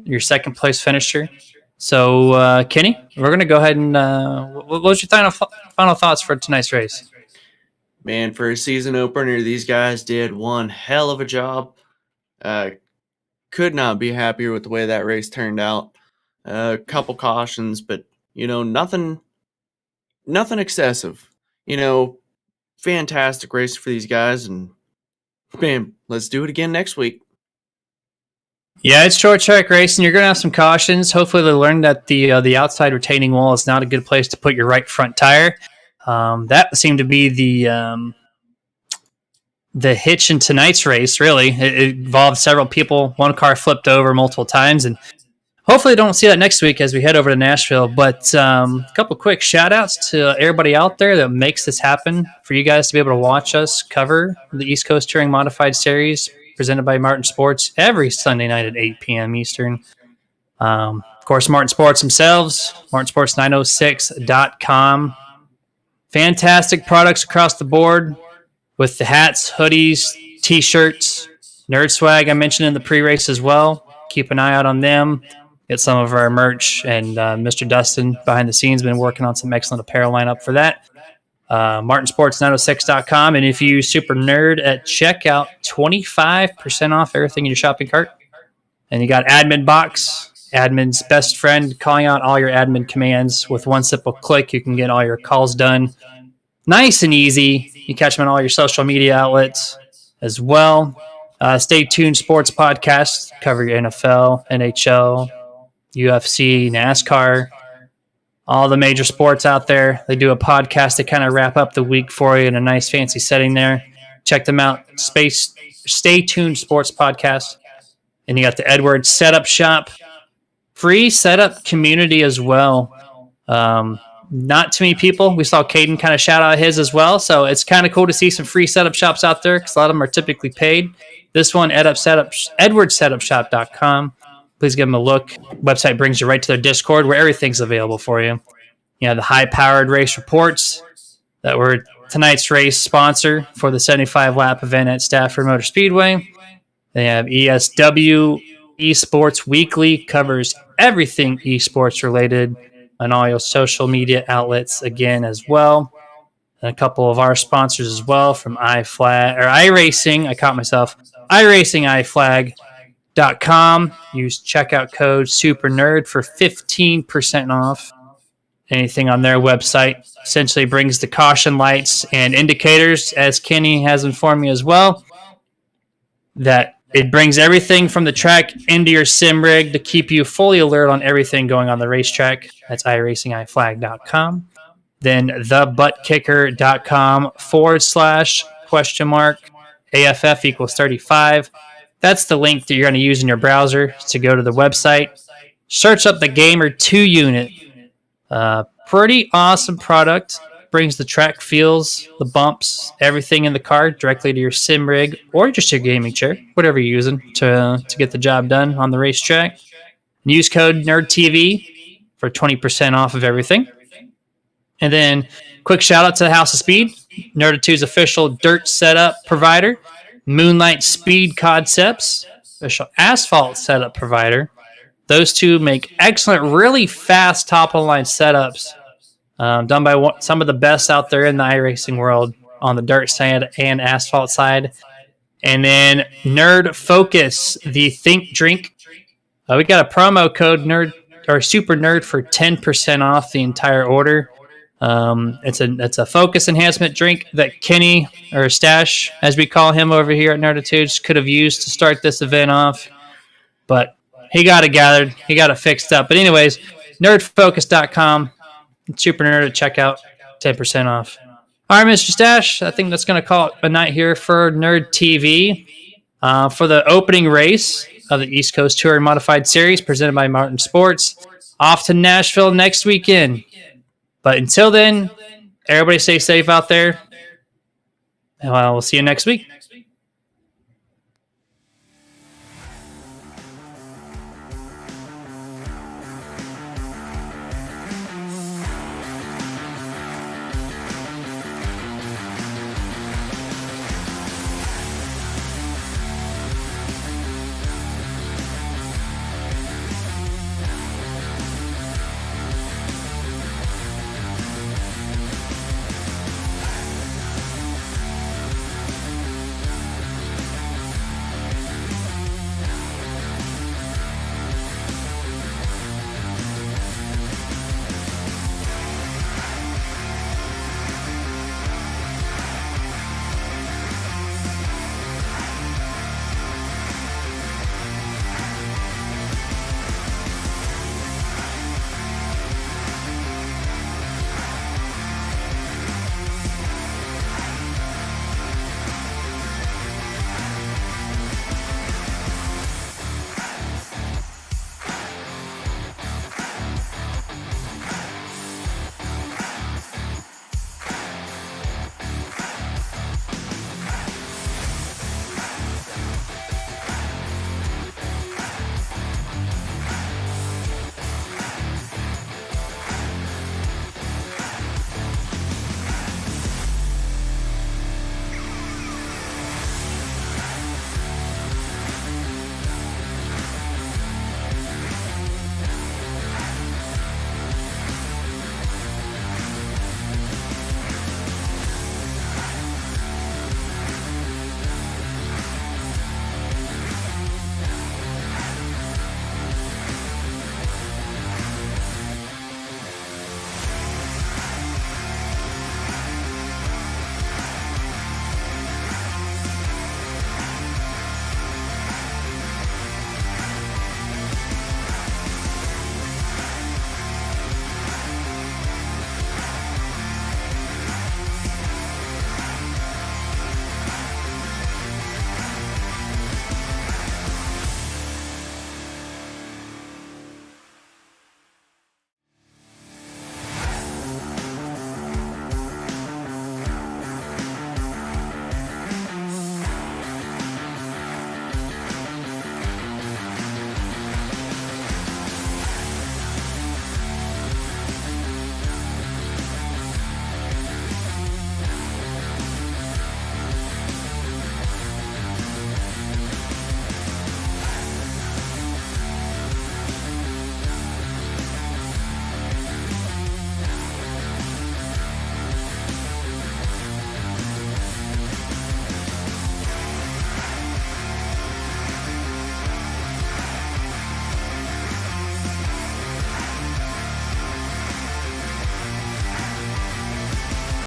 S1: your second place finisher. So, Kenny, we're going to go ahead and what was your final thoughts for tonight's race?
S2: Man, for a season opener, these guys did one hell of a job. Could not be happier with the way that race turned out. A couple cautions, but nothing excessive. Fantastic race for these guys, and man, let's do it again next week.
S1: Yeah, it's short track racing. You're going to have some cautions. Hopefully, they learned that the outside retaining wall is not a good place to put your right front tire. That seemed to be the hitch in tonight's race. Really, it involved several people. One car flipped over multiple times, and hopefully, don't see that next week as we head over to Nashville. But a couple quick shout outs to everybody out there that makes this happen for you guys to be able to watch us cover the East Coast Touring Modified Series presented by Martin Sports every Sunday night at 8 p.m. Eastern. Of course, Martin Sports themselves, martinsports906.com. Fantastic products across the board with the hats, hoodies, T-shirts, Nerd Swag I mentioned in the pre-race as well. Keep an eye out on them. Get some of our merch, and Mr. Dustin behind the scenes been working on some excellent apparel lineup for that. martinsports906.com, and if you super nerd at checkout, 25% off everything in your shopping cart. And you got admin box, admin's best friend, calling out all your admin commands with one simple click. You can get all your calls done nice and easy. You catch them on all your social media outlets as well. Stay tuned sports podcast, cover your NFL, NHL, UFC, NASCAR, all the major sports out there. They do a podcast to kind of wrap up the week for you in a nice fancy setting there. Check them out. Stay Tuned Sports Podcast. And you got the Edwards Setup Shop. Free setup community as well. Not too many people. We saw Caden kind of shout out his as well. So it's kind of cool to see some free setup shops out there because a lot of them are typically paid. This one, edwardsetupshop.com. Please give them a look. Website brings you right to their Discord where everything's available for you. You have the high-powered race reports that were tonight's race sponsor for the 75-lap event at Stafford Motor Speedway. They have ESW Esports Weekly, covers everything esports related on all your social media outlets again as well. And a couple of our sponsors as well from iRacing. I caught myself. iRacingIFlag.com. Use checkout code SuperNerd for 15% off. Anything on their website essentially brings the caution lights and indicators, as Kenny has informed me as well, that it brings everything from the track into your sim rig to keep you fully alert on everything going on the racetrack. That's iRacingIFlag.com. Then thebuttkicker.com/? AFF equals 35. That's the link that you're going to use in your browser to go to the website. Search up the Gamer 2 unit. Pretty awesome product. Brings the track feels, the bumps, everything in the car directly to your sim rig or just your gaming chair, whatever you're using to get the job done on the racetrack. Use code NERDTV for 20% off of everything. And then quick shout out to the House of Speed, Nerditude's official dirt setup provider, Moonlight Speed Concepts, official asphalt setup provider. Those two make excellent, really fast top-of-the-line setups done by some of the best out there in the iRacing world on the dirt side and asphalt side. And then Nerd Focus, the Think Drink. We got a promo code Nerd or Super Nerd for 10% off the entire order. It's a focus enhancement drink that Kenny, or Stash, as we call him over here at Nerditudes, could have used to start this event off. But he got it gathered. He got it fixed up. But anyways, nerdfocus.com. Super Nerd at checkout, 10% off. All right, Mr. Stash, I think that's going to call it a night here for Nerd TV. For the opening race of the East Coast Touring Modified Series presented by Martin Sports. Off to Nashville next weekend. But until then, everybody stay safe out there. And we'll see you next week.